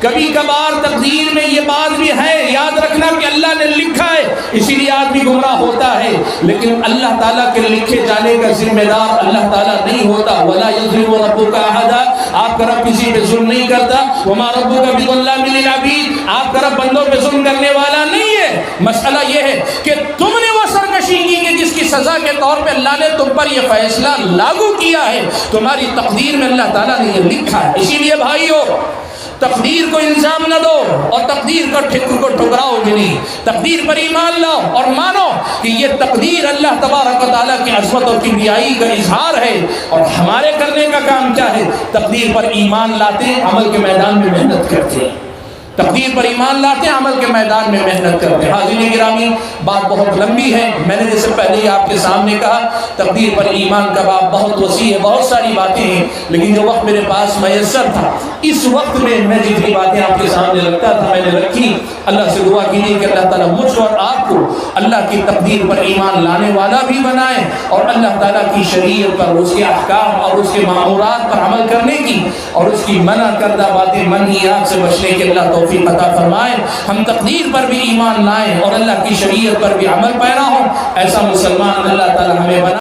[SPEAKER 1] کبھی کبھار تقدیر میں یہ بات بھی ہے، یاد رکھنا کہ اللہ نے لکھا ہے، اسی لیے آدمی گمراہ ہوتا ہے، لیکن اللہ تعالیٰ کے لکھے جانے کا ذمہ دار اللہ تعالیٰ نہیں ہوتا۔ وَلَا يَظْلِمُ رَبُّكَ أَحَدًا، آپ کا رب کسی پہ ظلم نہیں کرتا۔ وَمَا رَبُّكَ بِظَلَّامٍ لِلْعَبِيدِ، آپ کا رب بندوں پہ ظلم کرنے والا نہیں ہے۔ مسئلہ یہ ہے کہ تم نے وہ سرکشی کی کہ جس کی سزا کے طور پہ اللہ نے تم پر یہ فیصلہ لاگو کیا ہے، تمہاری تقدیر میں اللہ تعالیٰ نے یہ لکھا ہے۔ اسی لیے بھائیو، تقدیر کو الزام نہ دو اور تقدیر کو ٹھکراؤ بھی نہیں، تقدیر پر ایمان لاؤ اور مانو کہ یہ تقدیر اللہ تبارک و تعالیٰ کی عظمت اور کبریائی کا اظہار ہے، اور ہمارے کرنے کا کام کیا ہے؟ تقدیر پر ایمان لاتے ہیں، عمل کے میدان میں محنت کرتے ہیں، تقدیر پر ایمان لاتے ہیں، عمل کے میدان میں محنت کرتے ہیں۔ حاضرین گرامی، بات بہت لمبی ہے، میں نے جیسے پہلے ہی آپ کے سامنے کہا تقدیر پر ایمان کا باب بہت وسیع ہے، بہت ساری باتیں ہیں، لیکن جو وقت میرے پاس میسر تھا اس وقت میں جتنی باتیں آپ کے سامنے رکھتا تھا میں نے رکھی۔ اللہ سے دعا کیجیے کہ اللہ تعالیٰ مجھ اور آپ کو اللہ کی تقدیر پر ایمان لانے والا بھی بنائے، اور اللہ تعالیٰ کی شریعت پر، اس کے احکام اور اس کے مامورات پر عمل کرنے کی، اور اس کی منع کردہ باتیں منہیات سے بچنے کے اللہ توفیق عطا فرمائے۔ ہم تقدیر پر بھی ایمان لائیں اور اللہ کی شریعت پر بھی عمل پیرا ہوں، ایسا مسلمان اللہ تعالیٰ ہمیں بنا